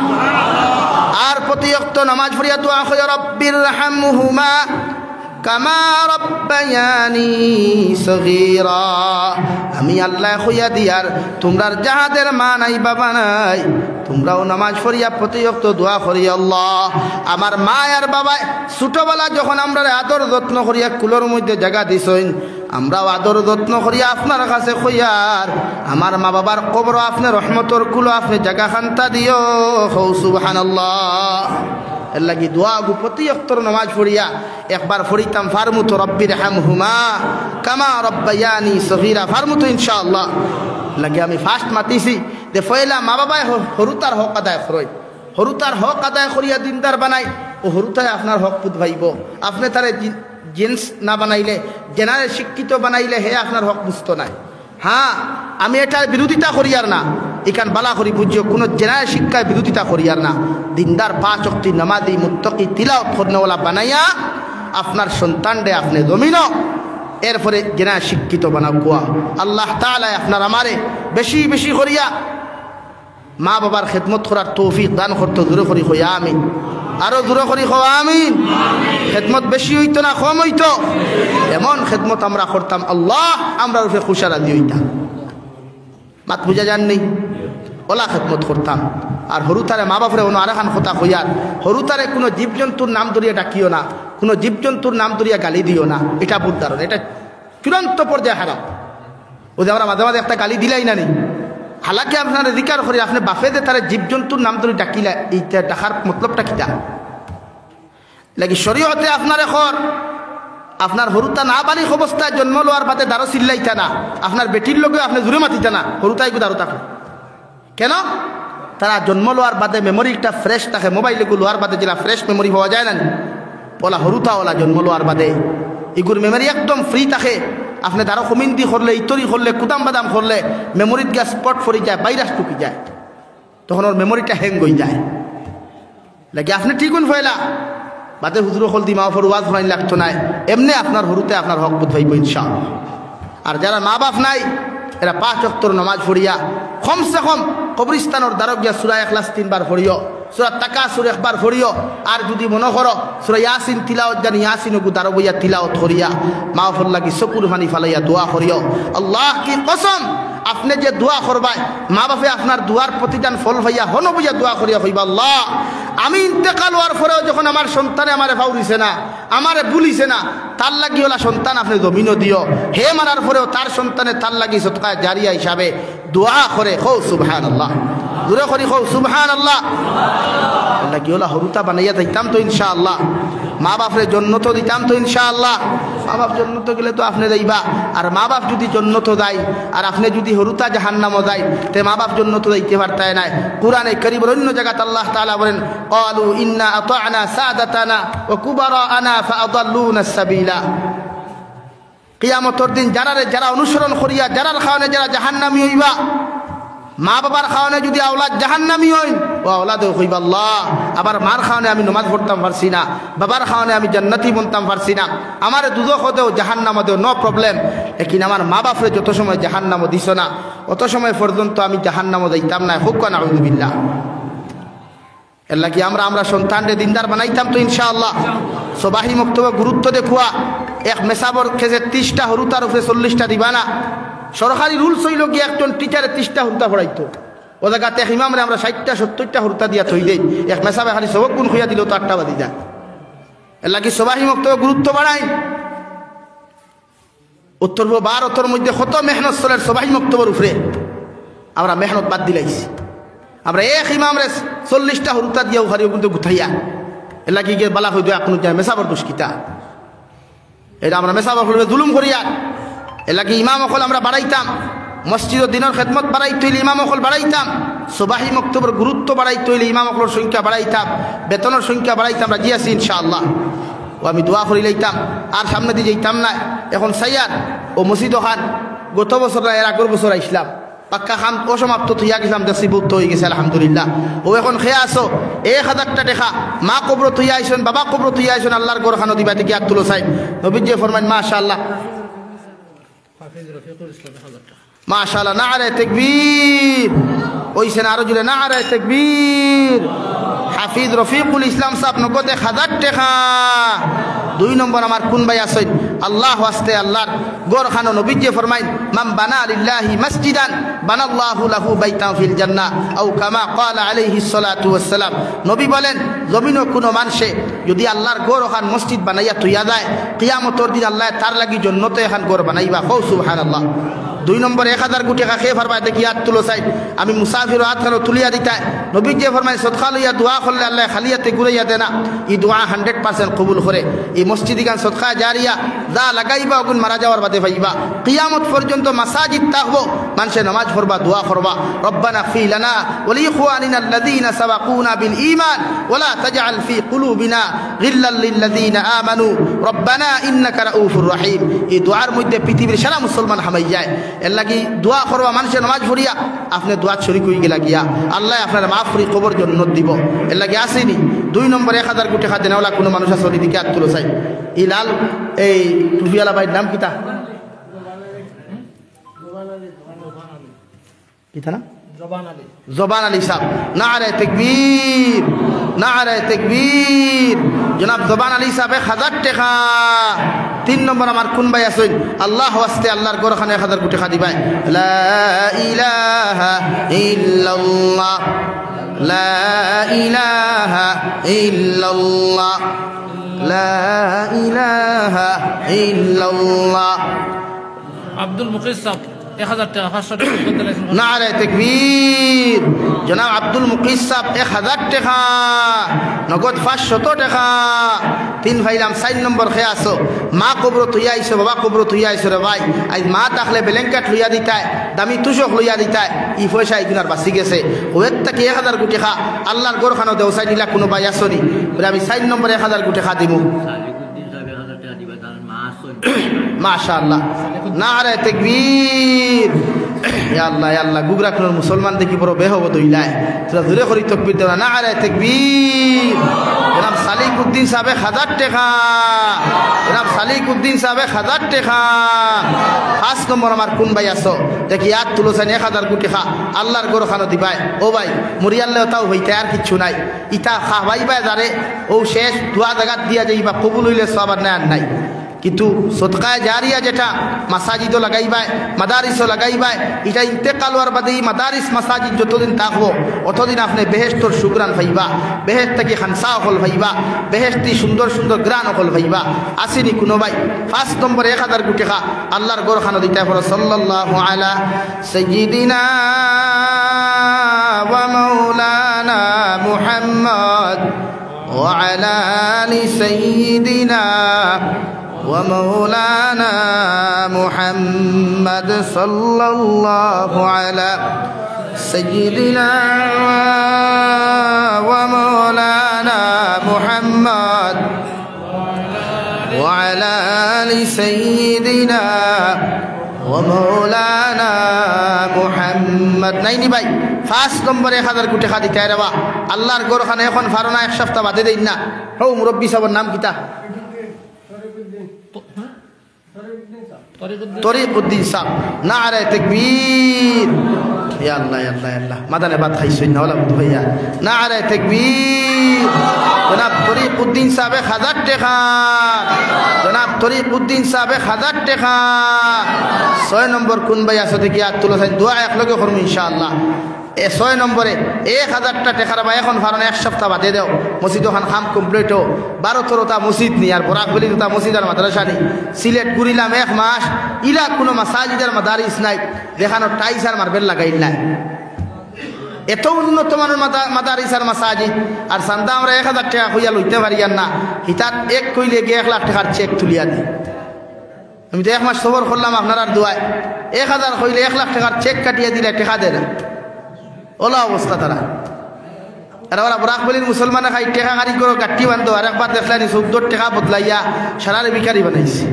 আর প্রতি ওয়াক্ত নামাজ পড়িয়া দোয়া কইরা রব্বির রাহমহুমা কামা রব্বায়ানি সগীরা। আমি আল্লাহ কইয়া দিয়ার তোমরার যাহাদের মা নাই বাবা নাই, তোমরাও নামাজ পড়িয়া প্রতি ওয়াক্ত দোয়া করি, আল্লাহ আমার মা আর বাবা ছোটবেলা যখন আমরা আদর যত্ন করিয়া কুলোর মধ্যে জায়গা দিছইন, আমরাও আদর যত্ন করিয়া আপনার কাছে কইয়ার আমার মা বাবার কবর আপনি রহমতর কুলো আপনি জায়গা খান্তা দিও। হৌ সুবহানাল্লাহ। এর লাগি দোয়া গু প্রতি ওয়াক্তর নামাজ পড়িয়া একবার পড়িতাম ফারমুত রব্বির হামহুমা কামা রব্বায়ানি সগীরা, ফারমুত ইনশাআল্লাহ। লাগে আমি ফার্স্ট মাতিছি যে ফয়লা মা বাবায় হরুতার হক আদায় করই, হরুতার হক আদায় করিয়া দিনদার বানাই, ও হরুতায় আপনার হক পুত ভাইব। আপনি তারে জেন্স না বানাইলে, জেনারেল শিক্ষিত বানাইলে হে আপনার হক বুঝতো নাই। হ্যাঁ, আমি এটার বিরোধিতা করিয়ার না, এখান বালা করি বুঝিও, কোনো জেনারেল শিক্ষায় বিরোধিতা করিয়ার না। দিনদার 5 ওয়াক্ত নামাজি মুত্তাকি তিলাওয়াত করনেওয়ালা বানাইয়া আপনার সন্তানরে আপনি জমিন এরপরে জেনারেল শিক্ষিত বানাও কুয়া। আল্লাহ তাআলা আপনার আমারে বেশি বেশি করিয়া মা বাবার খেদমত করার তৌফিক দান করতে। জোরে করি হইয়া আমিন, আরো জোরে করি হওয়া আমিন। খেদমত বেশি হইতো না কম হইতো, এমন খেদমত আমরা করতাম আল্লাহ আমরা রূপে খুশারাদি হইতাম। মাত বুঝা যাননি, ওলা খেদমত করতাম। আর হরুতারে মা বাপরে অন্য আরেখান কথা হইয়ার, হরুতারে কোনো জীবজন্তুর নাম ধরিয়া ডাকিও না, কোনো জীবজন্তুর নাম ধরিয়া গালি দিও না, এটা বুদ্ধারণ, এটা চূড়ান্ত পর্যায়ে হারাম। ও যে আমরা মাঝে মাঝে একটা গালি দিলাই না নি, হালাকি আপনার অধিকার করি আপনি বাপে যে তারা জীবজন্তুর নাম ধরে ডাকিলা, এইটা ডাকার মতলবটা কিটা লাগি শরীয়তে আপনার এখন আপনার হরুতা না বালিক অবস্থায় জন্ম লওয়ার বাদে দারো চিল্লাইতা না, আপনার বেটির লোকে আপনি জুড়ে মাতিতা না, হরুতাই দারো থাকে কেন? তারা জন্ম লওয়ার বাদে মেমোরিটা ফ্রেশ থাকে, মোবাইলগুলো লোয়ার বাদে যেটা ফ্রেশ মেমোরি পাওয়া যায় না, ওলা হরুতা ওলা জন্ম লওয়ার বাদে এগুর মেমোরি একদম ফ্রি থাকে। আপনি দারো কমিন্দি করলে, ইতরি করলে, কুদাম বাদাম করলে মেমোরিত গিয়ে স্পট ফরি যায়, ভাইরাস ঢুকি যায়, তখন ওর মেমোরিটা হ্যাং হয়ে যায়। লাগে আপনি ঠিকুন ফয়লা বাদে হুজুর হল দিমা ফর ওয়াজ ফাইন লাগতো নাই, এমনি আপনার হরুতে আপনার হক বোধ হইব ইনশাআল্লাহ। আর যারা মা বাপ নাই এরা 5 ওয়াক্তর নামাজ পড়িয়া কমসে কম কবরিস্তানোর দ্বারক গিয়া সূরা ইখলাস 3 বার পড়িও, সূরা তাকাসুর 1 বার পড়িও। আর যদি মনে করো সূরা ইয়াসিন তিলাওয়াত জানি, ইয়াসিনগু দ্বারক বইয়া তিলাওয়াত করিয়া মা বাপর লাগি চকুর পানি ফালাইয়া দোয়া করিও। আল্লাহ কি কসম, আপনি যে দোয়া করবাই মা বাপে আপনার দোয়ার প্রতিদান ফল ভাইয়া হন বুঝা দোয়া করিয়া হইবা, আল্লাহ আমি ইন্তেকাল হওয়ার পরেও যখন আমার সন্তানে আমারে ফাউরিছে না, আমারে বুলিছে না, তার লাগি ওলা সন্তান আপনি জমিনও দিও, হে মারার পরেও তার সন্তানে তার লাগি সদকায়ে জারিয়া হিসাবে দোয়া করে। হও সুবহানাল্লাহ, দূরে করি হও সুবহানাল্লাহ। লাগি ওলা হরুতা বানাইয়া দিতাম তো ইনশাআল্লাহ, মা বাপরে জন্নত দিতাম তো ইনশাআল্লাহ। মা বাপ জন্নত গেলে তো আপনি যাইবা, আর মা বাপ যদি জন্নত যায় আর আপনি যদি হরুতা জাহান্নামও যায়, তে মা বাপ জন্নত যাইতে পারতায় না। কুরআনে কারীমের অন্য জায়গাতে আল্লাহ তাআলা বলেন, ক্বালু ইন্না আতা'না সাদাতানা ওয়া কুবারা'না ফাআদাল্লুনা সাবিলা। কিয়ামতের দিন যারা অনুসরণ করিয়া যারার কারণে যারা জাহান্নামী হইবা, মা বাবার খাওয়ানে যদি আওলাদ জাহান্নামী হই, ও আওলাদেও হইবা আল্লাহ আবার মার খাওয়ানে আমি নমাজ পড়তাম পারছি না, বাবার খাওয়ানে আমি জান্নাতি বনতাম পারছি না, আমার দুদক দেও জাহান্নাম দেও, নো প্রবলেম, লেকিন আমার মা বাপরে যত সময় জাহান্নামও দিছ না অত সময় পর্যন্ত আমি জাহান্নামও যাইতাম না। হুক না আউযুবিল্লাহ। এর লাগি আমরা সন্তানরে দিনদার বানাইতাম তো ইনশাআল্লাহ। সবাহি মক্তব্য গুরুত্ব দেখুয়া, এক মেসাবর খেজে 30টা হরুতার উপরে 40টা দিবা না। সরকারি রুলস হইল গিয়ে একজন টিচারে 30টা হরুতা পড়াইতো, ও জায়গাতে এক ইমামরে আমরা 60টা 70টা হরুতা দিয়া থই দেই, এক মেসাবে খালি সবক গুণ খুঁয়া দিলেও তো 8টা বাজি যায়। এর লাগি সবাহি মক্তব্য গুরুত্ব বাড়াই। উত্তর ভারতের মধ্যে কত মেহনত চলের সবাহি মক্তব্যের উপরে, আমরা মেহনত বাদ দিলাইছি। আমরা এক ইমামরে 40টা হরুতা দিয়াও হারিও কিন্তু গুথাইয়া এলা কি গিয়ে বালা হইতো এখন মেসাবর দুষ্কিতা এটা আমরা মেসাবর করবে জুলুম করিয়া এলা কি ইমাম অকল আমরা বাড়াইতাম মসজিদ দিনের খেদমত বাড়াইতে হইলে ইমাম অকল বাড়াইতাম সুবাহি মক্তবের গুরুত্ব বাড়াইতে হইলে ইমাম অকলের সংখ্যা বাড়াইতাম বেতনের সংখ্যা বাড়াইতাম রাজি আছি ইনশাআল্লাহ ও আমি দোয়া করে লইতাম আর সামনে দিয়ে যেতাম না এখন সাইয়ার ও মসজিদ খান গত বছর না এর আগের বছর আইসলাম পাক্কা খাম অসমাপ্ত থইয়া গেছিলাম দেশিভূত হয়ে গেছে আলহামদুলিল্লাহ ও এখন খেয়ে আসো 1000টা দেখা মা কবর থইয়া আইসেন বাবা কবর থইয়া আইসেন আল্লাহর গোর খানো দিবা থেকে আতুলো সাহেব নবীজ যে ফরমান মাশাআল্লাহ মাশাআল্লাহ নারে তাকবীর ওইছেন আরো জুড়ে নারে তাকবীর হাফিজ রফিকুল ইসলাম সাহেব নগদে 1000 টাকা 2 নম্বর আমার কোন ভাই আছেন আল্লাহ ওয়াস্তে আল্লাহর গোর খানো নবীজ যে ফরমাইন মান বানা লিল্লাহি মসজিদান বানাল্লাহু লাহু বাইতান ফিল জান্নাহ আও কামা ক্বালা আলাইহিস সালাতু ওয়াস সালাম নবী বলেন জমিনে কোনো মানুষে যদি আল্লাহর গোর খান মসজিদ বানাইয়া তুইয়া যায় কিয়ামতের দিন আল্লাহ তার লাগি জান্নাতে এখন গোর বানাইবা কও সুবহানাল্লাহ 2 নম্বর 1000 কোটি টাকা খেয়ে ফরমায় দেখি হাত তুলো চাই আমি মুসাফির হাত খানো তুলিয়া দিতাই নবী যে ফরমায় সদকা লইয়া দোয়া করলে আল্লাহ খালিয়াতে ঘুরাইয়া দেনা এই দোয়া 100% কবুল করে এই মসজিদ গান সদকা জারিয়া দা লাগাইবা ওগুন মারা যাওয়ার বাদে পাইবা কিয়ামত পর্যন্ত মাসাজিদ থাকবো মানুষে নামাজ পড়বা দোয়া করবা রব্বানা ফি লানা ওয়া লিইখওয়ানিনা আল্লাযীনা সাবাকুনা বিল ঈমান ওয়া লা তাজআল ফি কুলুবিনা গিল্লাল লিল্লাযীনা আমানু রব্বানা ইন্নাকা রাউফুর রহিম এই দোয়ার মধ্যে পৃথিবীর সারা মুসলমান হামাই যায় এর লাগি দোয়া করবা মানুষের নামাজ পড়িয়া আপনি দোয়া শরীক হয়ে গেলা গিয়া আল্লাহ আপনার মাফ করি কবর জন্নত দিব এর লাগি আসেনি 2 নম্বর 1000 কোটি টাকা দেনাওয়ালা কোনো মানুষ আছে দিকে হাত তুলো চাই এই লাল এই টুপিওয়ালা ভাইয়ের নাম কিতা কিতা না জবান আলী সাহেব নারে তাকবীর নারে তাকবীর জনাব জবান আলী সাহেব 1000 টাকা 3 নম্বর আমার কোন ভাই আছেন আল্লাহ ওয়াস্তে আল্লাহর গোরখানে 1000 কোটি টাকা দিবাই লা ইলাহা ইল্লাল্লাহ লা ইলাহা ইল্লাল্লাহ লা ইলাহা ইল্লাল্লাহ আব্দুল মুকিস সাহেব 1000 টাকা 500 টাকা নারে তাকবীর জনাব আব্দুল মুকিস সাহেব 1000 টাকা নগদ 500 টাকা 3 ভাইলাম 4 নম্বর খেয়ে আসো মা কবর তুইয়া আইছো বাবা কবর তুইয়া আইছো রে ভাই আজ মা থাকলে ব্ল্যাঙ্কেট লইয়া দিতায় দামি তুষক লইয়া দিতায় ই পয়সা ইগুনার বাঁচি গেছে ওয়ের থেকে 1000 কোটি টাকা আল্লাহর গোরখানো দেওসাই দিলা কোনো ভাই আসনি বলে আমি 4 নম্বরে 1000 কোটি টাকা দিব মাশাআল্লাহ নারে তাকবীর ইয়া আল্লাহ গুগরা কোন মুসলমান দেখি বড় বেহব দইলায় তোরা দূরে করি তাকবীর দেওয়া নারে তাকবীর জনাব সালিকুদ্দিন সাহেব 1000 টাকা জনাব সালিকুদ্দিন সাহেব 1000 টাকা 5 নম্বর আমার কোন ভাই আছো দেখি হাত তুলো চাই 1000 কোটি টাকা আল্লাহর গোরখানো দিবাই ও ভাই মরিয়াল্লাহ তাও হইতে আর কিচ্ছু নাই ইতা খাবাই ভাই যারে ও শেষ দোয়া জায়গা দিয়া যাইবা কবুল হইলে সব আর নাই কিন্তু সদকায়ে জারিয়া যেটা মাসাজিদও লাগাইবাই মাদারিসও লাগাইবাই এটা ইন্তেকাল হওয়ার বাদে মাদারিস মাসাজিদ যতদিন থাকবো অতদিন আপনি বেহেশতর সুগ্রান পাইবা বেহেশত থেকে খানসা হল পাইবা বেহেশতি সুন্দর সুন্দর গ্রান হল পাইবা আসেনি কোনো ভাই 5 নম্বর 1000 কোটি টাকা আল্লাহর গোরখানো দিতে পারো সাল্লাল্লাহু আলা সাইয়্যিদিনা ওয়া মাওলানা মুহাম্মদ ওয়া আলা আলি সাইয়্যিদিনা ومولانا محمد صلى الله على سيدنا ومولانا محمد وعلى آل سيدنا ومولانا محمد নাইনি ভাই 5 নম্বরে 1000 কোটি টাকা দিতে আইবা আল্লাহর গোরখানে এখন ফারনা এক সপ্তাহ বাদে দেই না ও মুরব্বি সাহেবের নাম কিতা তরিকুদ্দিন সাহেব নারে তাকবীর ইয়া আল্লাহ ইয়া আল্লাহ ইয়া আল্লাহ মাদানে বাত খাইছেন না ওলা বুঝ ভাইয়া নারে তাকবীর জনাব তরিকুদ্দিন সাহেব 1000 টাকা জনাব তরিকুদ্দিন সাহেব 1000 টাকা 6 নম্বর কোন ভাই আছে দেখি আর তুলো চাই দোয়া একলগে করব ইনশাআল্লাহ 6 নম্বরে 1000 টাকার ভাই এখন ফারণ এক সপ্তাহ বাদে দাও মসজিদ ওখান খাম কমপ্লিট হো 12-13টা মসজিদ নি আর বরাকবলি দুটা মসজিদ আর মাদ্রাসা নি সিলেট ঘুরিলাম 1 মাস ইলা কোনো মাসাজিদের মাদারিস নাই দেখানো টাইস আর মার্বেল লাগাইল নাই এত উন্নত মানের মাদারিস আর মাসাজিদ, আর চান্দা আমরা 1000 টাকা কইয়া লইতে পারিয়ান না, হিতাত এক কইলে গিয়ে 1 লাখ টাকার চেক তুলিয়া দিই। আমি তো 1 মাস সবর করলাম আপনার আর দোয়ায়, 1000 কইলে 1 লাখ টাকার চেক কাটিয়ে দিলে টাকা দেয় না, ওলা অবস্থা তারা। আর ওরা বরাক বলির মুসলমানে খাই টেকা গাড়ি করে কাটি বান্ধব, আর একবার দেখলেনি 14 টাকা বদলাইয়া সারারে বিকারি বানাইছে।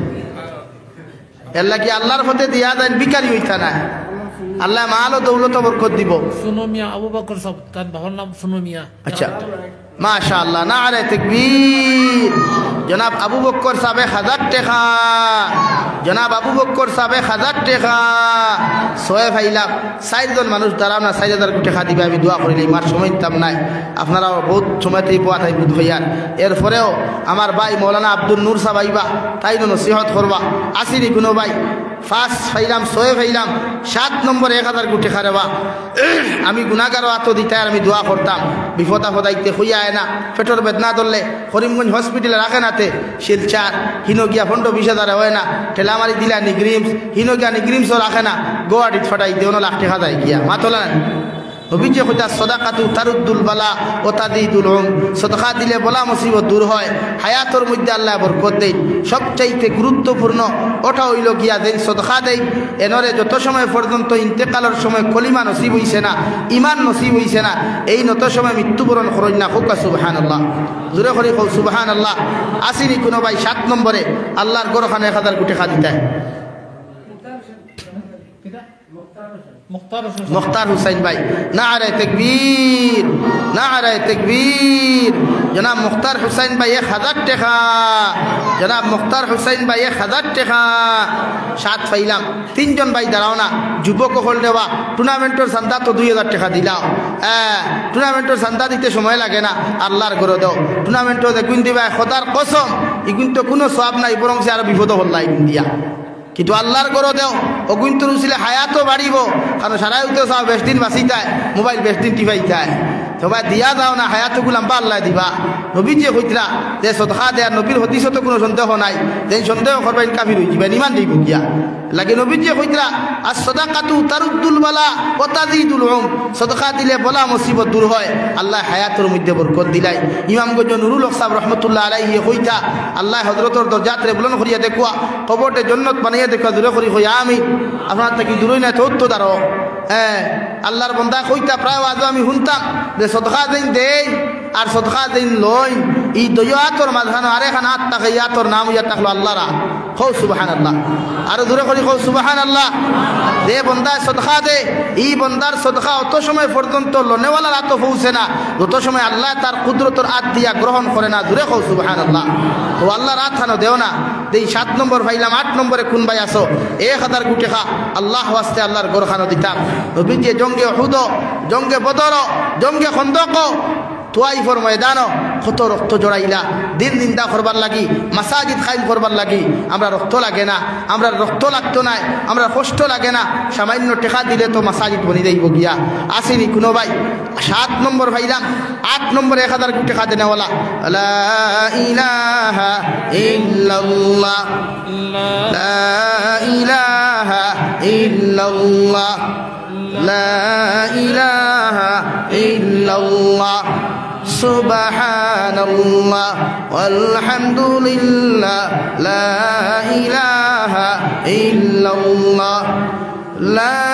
এর লাগি আল্লাহর পথে দিয়া দেন, বিকারি হইতা না, আল্লাহ মাল ও দৌলত বরকত দিব। সুনো মিয়া আবু বকর সব, তার বাবার নাম সুনো মিয়া। আচ্ছা, মাশাআল্লাহ, নারে তাকবীর। জনাব আবু বকর সাহেব 1000 টাকা, জনাব আবু বকর সাহেব 1000 টাকা। সোয়ে ভাইলাম 4 জন মানুষ দাঁড়াও না, 4000 টাকা দিবে, আমি দোয়া করিলি। মার সময় তাম নাই, আপনারা বহুত সময়তেই পোয়া তাই বুধ হইয়ার। এরপরেও আমার ভাই মৌলানা আব্দুল নূর সাহেব আইবা, তাই নসিহত করবা। আসিনি কোনো ভাই ফার্স্ট ফাইলাম, সোয়ে ফাইলাম 7 নম্বর 1000 টাকা রেবা। আমি গুনাহগার আত দিতে আর আমি দোয়া করতাম, বিপদ আপদ আইতে হইয়া আয় না, পেটর বেদনা ধরলে করিমগঞ্জ হসপিটালে রাখে নাতে শিলচার, হিনগিয়া 15-20 হাজার হয় না, ঠেলামারি দিলা নিগ্রিমস, হিনগিয়া নিগ্রিমসও রাখে না, গোয়াটিত ফাটাই 1 লাখ টাকা যায় গিয়া মাতলা অভিযোগ হইতা সদাকাতু তারুদ্দুল বালা ও তাদিদুল উম। সদকা দিলে বলা মুসিবত দূর হয়, হায়াতর মধ্যে আল্লাহ বরকত দেয়। সবচাইতে গুরুত্বপূর্ণ ওটা হইল গিয়া দেন সদকা দেই এনরে যত সময় পর্যন্ত ইন্তেকালের সময় কলিমা নসিব হইছে না, ইমান নসিব হইছে না, এই নত সময় মৃত্যুবরণ করেন না। খুকা সুবহানাল্লাহ, জোরে করে কও সুবহানাল্লাহ। আসিনি কোনো ভাই 7 নম্বরে আল্লাহর গরখানে 1000 টাকা দিতে মুখতার হুসাইন ভাই, নারে তাকবীর, নারে তাকবীর। জনাব মুখতার হুসাইন ভাই 1000 টাকা, জনাব মুখতার হুসাইন ভাই 1000 টাকা। 7 পাইলাম, 3 জন ভাই দাঁড়াও না, যুবক হল দেওয়া টুর্নামেন্টের চান্দা তো 2000 টাকা দিলাও। টুর্নামেন্টের চান্দা দিতে সময় লাগে না, আল্লাহর ঘরে দাও। টুর্নামেন্টও দেখুন দিবা, খোদার কসম ইগুন তো কোনো সওয়াব নাই, বরং সে আরো বিপদ হল নাই দিয়া। কিন্তু আল্লাহর গরো দেও অগুন্তর উচিলে হায়াতও বাড়িব, কারণ সারাই উঠে চাও বেশ দিন বাঁচিতায়, মোবাইল বেশ দিন টিপাইতায়। সবাই দিয়া যাও না, হায়াতগুলো আম্বা আল্লাহ দিবা। নবী যে হইতরা যে সদকা দেয়, নবীর হদিসত কোনো সন্দেহ নাই, যে সন্দেহ করবেন কাফির হয়ে যাবেন, ইমান দিব গিয়া লাগে। নবী যে হইতরা আর সদাকাতু তারুদ্দুল বালা ও তাজিদুল উম। সদকা দিলে বলা মুসিবত দূর হয়, আল্লাহ হায়াতের মধ্যে বরকত দিলাই। ইমামগঞ্জ নুরুল হক সাহেব রহমতুল্লাহ আলাইহি হইতা, আল্লাহ হযরতর দরজাতে বুলন্দ করিয়া দেখুয়া, কবরতে জান্নাত বানাইয়া দেখা, দূরে করি হই আমি আপনার থেকে দূরই না তো দাঁড়ো। আল্লাহর বন্দা কইতা প্রায় আজও আমি শুনতাম যে সদকা দিন দেই আর সদকা দিন লই, এই দয়াতর মাঝখানে আরেখান হাত থাকে, ইয়াতর নাম ইয়া থাকলো আল্লাহরা। খৌ সুবহানাল্লাহ, আরো দূরে করি খৌ সুবহানাল্লাহ। যে বন্দা সদকা দে, এই বন্দার সদকা অত সময় পর্যন্ত লনেওয়ালার হাতও পৌঁছে না, যত সময় আল্লাহ তার কুদরতর হাত দিয়া গ্রহণ করে না। দূরে খৌ সুবহানাল্লাহ। তো আল্লাহর হাত থানো দেও না। এই 7 নম্বর ভাইলাম। 8 নম্বরে কোন ভাই আসো 1000 টাকা আল্লাহ ওয়াস্তে আল্লাহর গোরখানো দিতাম। নবী যে জঙ্গে উহুদ, জঙ্গে বদর, জঙ্গে খন্দক, তোয়াইফর ময়দানও কত রক্ত জড়াইলা, দিন নিন্দা করবার লাগি, মাসাজিদ খাইম করবার লাগি। আমরা রক্ত লাগে না, আমরা রক্ত লাগতো না, আমরা কষ্ট লাগে না, সামান্য টাকা দিলে তো মাসাজিদ বনি দেব গিয়া। আসেনি কোনো ভাই 7 নম্বর ভাইলাম। 8 নম্বরে 1000 টাকা দেনেওয়ালা। লা ইলাহা ইল্লাল্লাহ, লা ইলাহা ইল্লাল্লাহ, লা ইলাহা ইল্লাল্লাহ, সুবহানাল্লাহ ওয়ালহামদুলিল্লাহ, লা ইলাহা ইল্লাল্লাহ, লা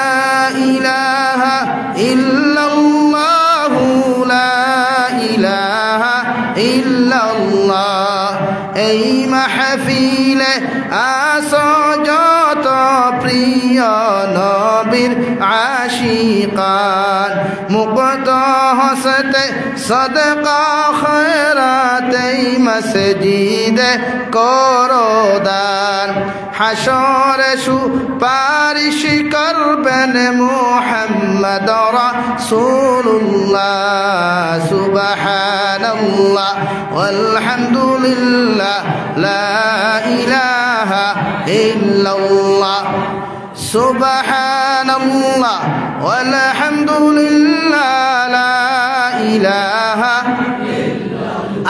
ইলাহা ইল্লাল্লাহ, লা ইলাহা ইল্লাল্লাহ। এই মাহফিলে আসো যত প্রিয় নবীর আশিকান, মুক্ত হসতে সদকা খয়রাতে মসজিদে করো দান। হাসরে সুপারিশ করবেন মুহাম্মদ রাসূলুল্লাহ। সুবহানাল্লাহ ওয়ালহামদুলিল্লাহ, লা ইলাহা ইল্লাল্লাহ, সুবহানাল্লাহ ওয়ালহামদুলিল্লাহ, লা ইলাহা।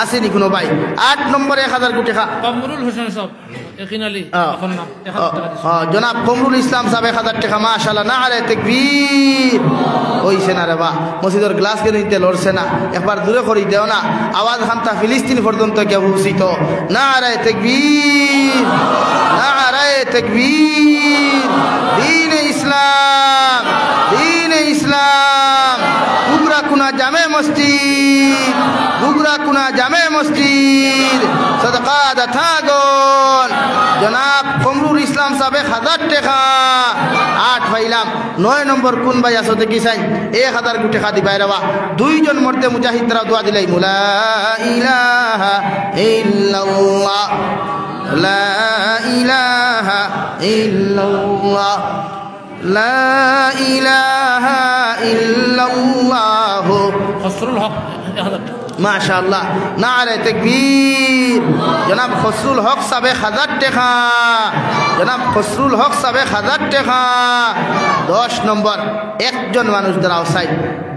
আসেনি কোনো ভাই 8 নম্বরে 1000 টাকা। কামরুল হোসেন সাহেব। একিন আলী আহ, এখন নাম 1000 টাকা দিছি। জনাব কমরুল ইসলাম সাহেব 1000 টাকা মাশাআল্লাহ না আরে তাকবীর হইছে না রে বা মসজিদের গ্লাস কে নিতে লড়ছে না একবার দূরে করি দেও না আওয়াজ খান্তা ফিলিস্তিন পর্যন্ত কে পৌঁছিত না আরে তাকবীর না আরে তাকবীর দ্বীন ইসলাম দ্বীন ইসলাম গুগরাকুনা জামে মসজিদ গুগরাকুনা জামে মসজিদ সদকা দাথাগন জনাব কমরুল ইসলাম সাহেব 1000 টাকা 8 পাইলাম 9 নম্বর কোন ভাই আছো দেখি চাই 1000 কোটি টাকা দিবাই রাবা দুইজন মরতে মুজাহিদরা দোয়া দিলাই মুলা ইলাহা ইল্লাল্লাহ লা ইলাহা ইল্লাল্লাহ লা ইলাহা ইল্লাল্লাহ খসরুল হক 1000 টাকা মাশাআল্লাহ নারে তাকবীর জনাব খসরুল হক সাহেব 1000 টাকা জনাব খসরুল হক সাহেব 1000 টাকা 10 নম্বর একজন মানুষ দাঁড়াও সাই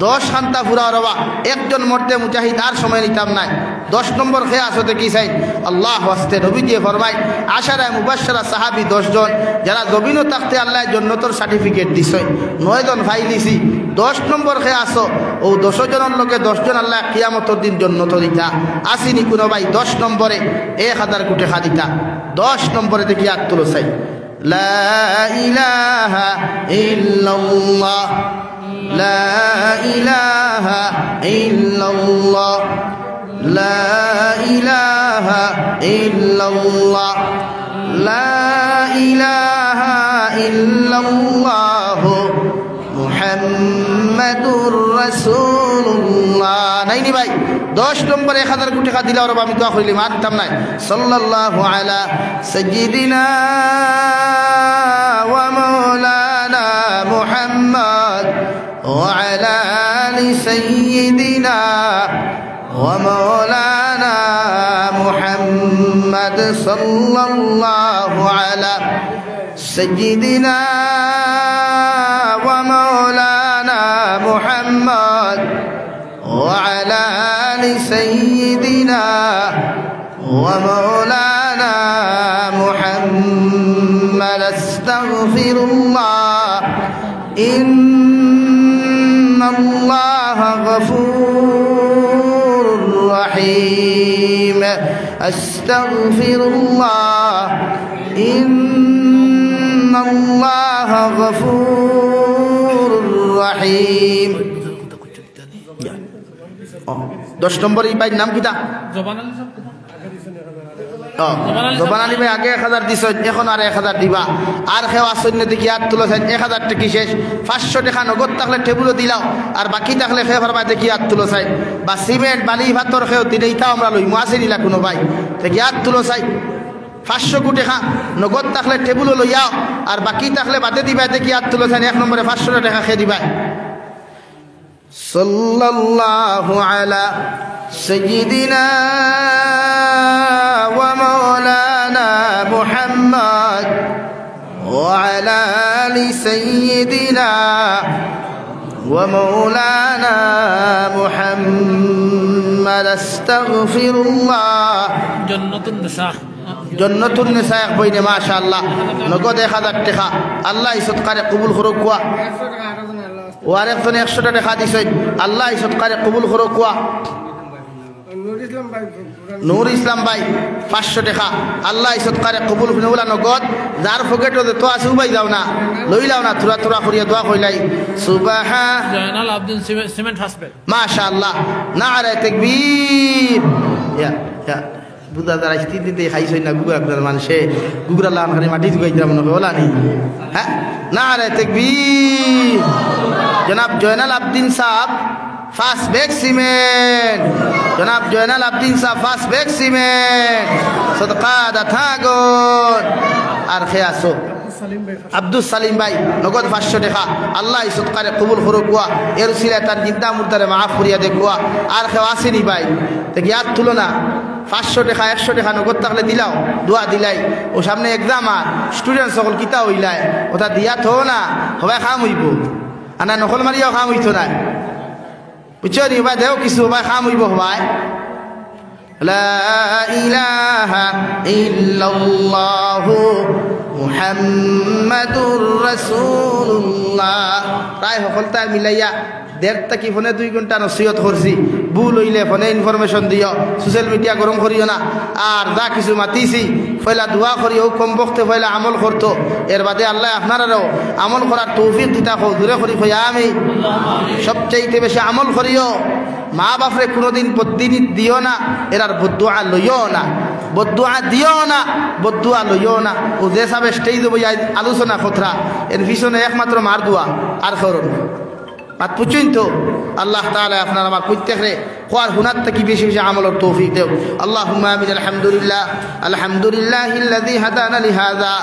10 খান্তা পুরা রবা একজন মরতে মুজাহিদ আর সময় নিতাম নাই 10 নম্বর খেয়ে আসতে কি চাই আল্লাহ ওয়াস্তে নবীজি ফরমায় আশারায়ে মুবাশশারা সাহাবী 10 জন যারা জমিনও থাকতে আল্লাহ জান্নাতের সার্টিফিকেট দিছে 9 জন ফাইলিছি 10 নম্বর খেয়ে আসো ও 10 জনের লোকে 10 জন আল্লাহ কিয়ামতের দিন জান্নাত দিতা আসিনি কোনো ভাই 10 নম্বরে 1000 কোটি টাকা দিতা 10 নম্বরে দেখি হাত তুলো চাই লা ইলাহা ইল্লাল্লাহ লা ইলাহা ইল্লাল্লাহ লা ইলাহা ইল্লাল্লাহ লা ইলাহা ইল্লাল্লাহ মুহাম্মাদুর রাসূলুল্লাহ নাইনি ভাই 10 নম্বরে 1000 কোটি টাকা দিলা আর আমি দোয়া করিলাম মানতাম নাই সাল্লাল্লাহু আলা সাইয়্যিদিনা ওয়া মাওলানা মুহাম্মদ ওয়া আলা আলি সাইয়্যিদিনা ওয়া মাওলানা মুহাম্মদ সাল্লাল্লাহু আলা সাইয়্যিদিনা ওয়া মাওলানা মুহাম্মদ ওয়া আলা আলি সাইয়্যিদিনা ওয়া মাওলানা মুহাম্মদ আস্তাগফিরুল্লাহ ইন্নাল্লাহা গফুরুর রহিম আস্তাগফিরুল্লাহ ইন্নাল্লাহা গফুরুর রহিম 10 নম্বর এই ভাইয়ের নাম কিটা জবান আলী সাহেব জবান আলী ভাই আগে 1000 দিছ এখন আর 1000 দিবা আর খেওয়া সৈন্য দেখি হাত তুলো 1000 টাকা শেষ 500 টাকা নগদ থাকলে টেবুলও দিলাও আর বাকি থাকলে খেয়ে ফারবা দেখি হাত তুলো চাই বা সিমেন্ট বালি ভাতর খেয়েও দিনেইটাও আমরা লই মাসে নিলা কোনো ভাই দেখি হাত তুলো চাই 500 কোটি টাকা নগদ থাকলে টেবুলও লইয়াও আর বাকি থাকলে বাদে দিবা দেখি হাত তুলো চাই 1 নম্বরে 500 টাকা খেয়ে দিবা সাল্লাল্লাহু আলা সাইয়্যিদিনা ওয়া মাওলানা মুহাম্মদ ওয়া আলা আলি সাইয়্যিদিনা ওয়া মাওলানা মুহাম্মদ আস্তাগফিরুল্লাহ জান্নাতুন নিসা জান্নাতুন নিসা এক বইনে মাশাআল্লাহ নগদ 1000 টাকা আল্লাহ সদকারে কবুল করুক ওয়া ওয়ার একজন 100 টাকা দিছেন আল্লাহ সদকারে কবুল করুক ওয়া নূর ইসলাম ভাই 500 টাকা আল্লাহ সদকারে কবুল করুক নগদ যার পকেটে তো আছে উবাই যাও না লইলাও না থুরা থুরা করিয়া দোয়া কইলাই সুবহান জয়নাল আব্দিন সিমেন্ট হসপিটাল মাশাআল্লাহ নারে তাকবীর ইয়া বুদা দারা স্থিতিতে খাইছই না গুগরা আপনার মানুষে গুগরা লান খালি মাটি জুগাই দিলাম না বলা নি হ্যাঁ নারে তাকবীর জনাব জয়নাল আব্দিন সাহেব ফার্স্ট ব্যাগ সিমেন্ট জনাব জয়নাল আব্দিন সাহেব ফার্স্ট ব্যাগ সিমেন্ট সদকা দাথাগন আর খেয়াসো আব্দুল সালিম ভাই নগদ 500 টাকা আল্লাহ সদকারে কবুল করুক ওয়া এর উসিলায় তার জিন্দা মুর্দারে মাফ করিয়া দেখুয়া আর কেউ আসেনি ভাই দেখি আর তুলো না 500 টাকা 100 টাকা নগদ থাকলে দিলাও দোয়া দিলাই ও সামনে এক্সাম আর স্টুডেন্ট সকল কিতা হইলাই ওটা দিয়া থো না সবাই খাম হইব আনা নকল মারিয়াও খাম হইতো না বুঝছো নি ভাই দেও কিছু ভাই খাম হইব ভাই লা ইলাহা ইল্লাল্লাহু মুহাম্মাদুর রাসূলুল্লাহ। প্রায় সকলটা মিলাইয়া 1.5 থেকে 2 ঘন্টা নসিহত করছি। ভুল হইলে ফোনে ইনফরমেশন দিও, সোশ্যাল মিডিয়া গরম করিও না। আর যা কিছু মাতিছি পয়লা দোয়া করিও, কম বক্তে পয়লা আমল করতো। এর বাদে আল্লাহ আপনারাও আমল করার তৌফিক দিতা হোক। দূরে করি কইয়া আমি সবচাইতে বেশি আমল করিও। মা বাপরে কোনোদিন বদ্দিনী দিও না, এরার বদুয়া লইও না, বদুয়া দিও না, বদুয়া লইও না। ও যে সাবে স্টেজ বই আলোচনা খতরা এর পিছনে একমাত্র মার দোয়া আর করুন মাত পুচুন তো। আল্লাহ তাআলা আপনার আমার প্রত্যেকরে খোয়ার হুনার থেকে বেশি বেশি আমলের তৌফিক দেও। আল্লাহুম্মা আমিন। আলহামদুলিল্লাহ, আলহামদুলিল্লাহিল্লাযী হাদানা লিহাযা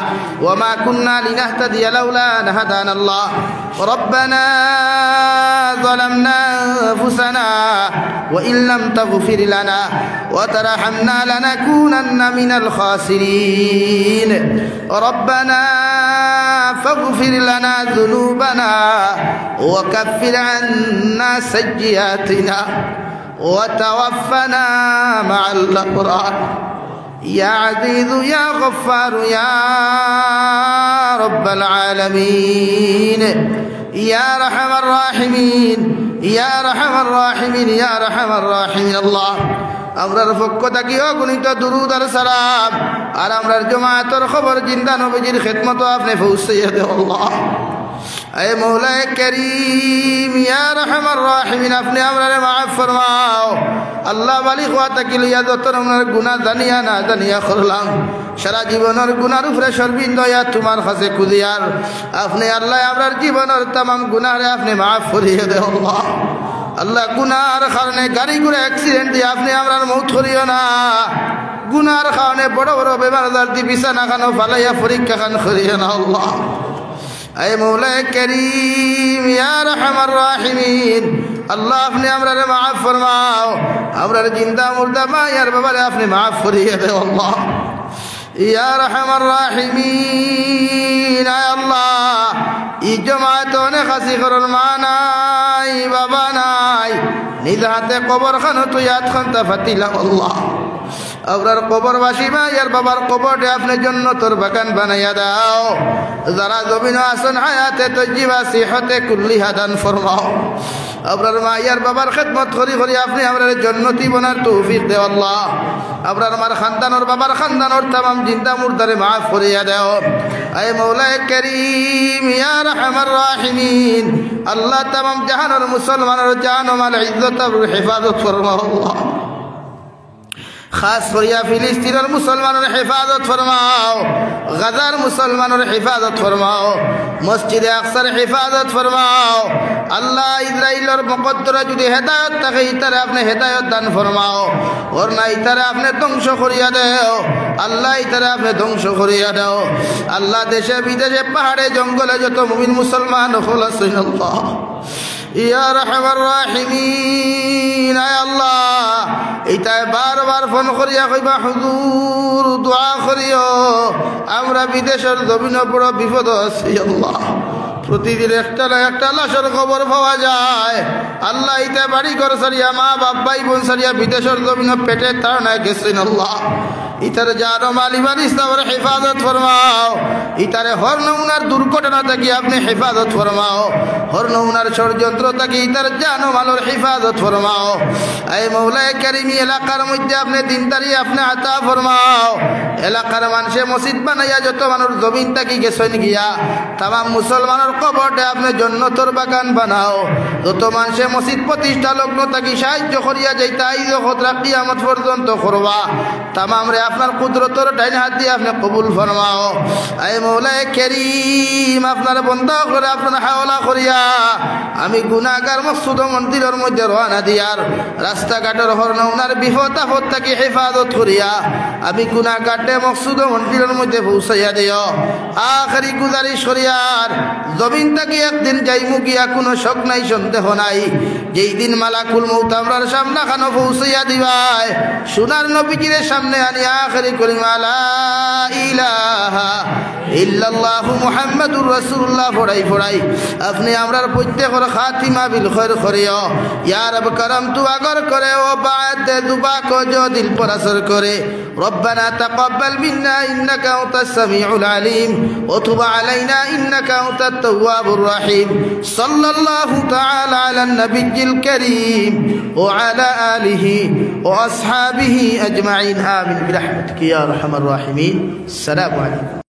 ওয়া মা কুন্না লিনাহতাদিয়া লাউলা আন হাদানাল্লাহ। রব্বানা যালামনা আনফুসানা ওয়া ইল্লাম তাগফির লানা ওয়া তারহামনা লানাকুনান্না মিনাল খাসিরিন। রব্বানা ফাগফির লানা যুনুবানা ওয়া কাফির আন্না সাইয়্যাতিনা وتوفنا مع الأبرار يا عزيز يا غفار يا رب العالمين يا أرحم الراحمين يا أرحم الراحمين يا أرحم الراحمين الله আমরার পক্ষ থেকে অগণিত দুরূদ আর সালাম আর আমরার জামাতের খবর জিন্দা নবীজির খিদমত আপনি পৌঁছাইয়া দেও আল্লাহ। اے مولا کریم یا رحم الراحمین اپنے امرے معاف فرماؤ اللہ والی خواتا کی لیا دو ترمنر گناہ دنیا نا دنیا خرلام সারা জীবনের গুনার উপরে সর্বিন্দু ইয়া তোমার কাছে কুদিয়ার আপনি আল্লাহ আমরার জীবনের तमाम গুনাহরে আপনি maaf করিয়ে দেও আল্লাহ। আল্লাহ গুনার কারণে গাড়ি ঘোড়া অ্যাক্সিডেন্ট দিয়ে আপনি আমরার মৌত করিও না। গুনার কারণে বড় বড় বেমারদার দি বিছানা খানো ফালাইয়া পরীক্ষা খান করিও না আল্লাহ। اے مولا کریم یا رحم الراحمین اللہ اپنے امرے معاف فرماؤ امرے زندہ مردہ مایار بابا اپنے معاف کریے دے اللہ یا رحم الراحمین اے اللہ ای جماعتوں نے خاصی کرن مانائی بابا نائی নিজাতে কবরখানা তো ইয়াদ খানতা ফাতিলা আল্লাহ আবরার কবরবাসী মায়ের বাবার কবরটা আপনি জান্নাতের বাগান বানাইয়া দাও যারা জমিনে আছেন হায়াতে তজ্জিবা সিহতে কুল্লিহা দান ফরমাও আবরার মায়ের বাবার খিদমত করি করি আপনি আমরার জান্নাতি বানার তৌফিক দাও আল্লাহ আবরার মার খানদানর বাবার খানদানর तमाम জিন্দা মুরদারে maaf করিয়া দাও اے مولا کریم یا رحم الراحمین আল্লাহ तमाम জাহানের মুসলমানের জান ও মাল ইজ্জত আর হেফাজত ফরমাও আল্লাহ খাস করিয়া ফিলিস্তিনের মুসলমানের হেফাজত ফরমাও গাজার মুসলমানের হেফাজত ফরমাও মসজিদে আকসার হেফাজত ফরমাও আল্লাহ ইসরাইলের মুকদ্দরা যদি হেদায়েত থাকে ইতারে আপনি হেদায়েত দান ফরমাও ওর না ইতারে আপনি ধ্বংস করিয়া দাও আল্লাহ ইতারে আপনি ধ্বংস করিয়া দাও আল্লাহ দেশে বিদেশে পাহাড়ে জঙ্গলে যত মুমিন মুসলমান হল আল্লাহ ইয়া রহমান রাহিমিন আয় আল্লাহ এইটাই বারবার ফোন করিয়া কইবা হুজুর দোয়া করিও আমরা বিদেশের জমিনে বড় বিপদ আছি আল্লাহ প্রতিদিন একটা না একটা লাশের খবর পাওয়া যায় আল্লাহ ইতে বাড়ি ঘর সারিয়া মা বাপ ভাই বোন সারিয়া বিদেশের জমিনে পেটে তার না গেছেন আল্লাহ ইতারে জানো মালি মালি ইসলামের হেফাজত ফরমাও ইতারে হর নমুনার দুর্ঘটনা থেকে আপনি হেফাজত ফরমাও হর নমুনার ষড়যন্ত্র থেকে ইতার জানো মালের হেফাজত ফরমাও এই মৌলা কারিমি এলাকার মধ্যে আপনি দিনদারি আপনি আতা ফরমাও এলাকার মানুষে মসজিদ বানাইয়া যত মানুষ জমিন থেকে গেছেন গিয়া তামাম মুসলমানের কবরটা আপনি জান্নাতের বাগান বানাও যত মানুষে মসজিদ প্রতিষ্ঠা লগ্ন থেকে সাহায্য করিয়া যাইতা আইজ খতরা কিয়ামত পর্যন্ত করবা তামাম রে আপনার কুদরতের ডাইন হাত দিয়ে আপনি কবুল ফরমাও আয় মৌলা কারীম আপনার বন্ধ করে আপনার হাওলা করিয়া আমি গুনাহগার মকসুদ মন্দিরের মধ্যে রওনা দিয়ার রাস্তাঘাটের হরনওনার বিপদ আপদ থেকে হেফাজত করিয়া আমি গুনাহগারে মকসুদ মন্দিরের মধ্যে পৌঁছাইয়া দিও আখেরি গুজারিশ করিয়ার জমিন থেকে একদিন যাইমু গিয়া কোনো শক নাই সন্দেহ নাই যেই দিন মালাকুল মউত আমরার সামনে খানো পৌঁছাইয়া দিবাই সোনার নবীজির সামনে আনিয়া আখেরি কলিমা লা ইলাহা ইল্লাল্লাহু মুহাম্মাদুর রাসূলুল্লাহ পড়াই আপনি আমরার প্রত্যেকের খাতিমা বিল খৈর করিও ইয়া রব করম তু আগর করে ও বাদ দুবা কো जो दिल पर असर करे रब्बना तक़ब्बल मिन्ना इन्नका अंतस समीउल अलीम व तुब अलैना इन्नका अंतत तव्वाबुर रहीम सल्लल्लाहु तआला अला नबिय्यिल करीम व अला आलिहि व अस्हाबिहि अजमाइन आमीन बिरहमतिका या अरहमर राहिमीन। अस्सलामु अलैकुम।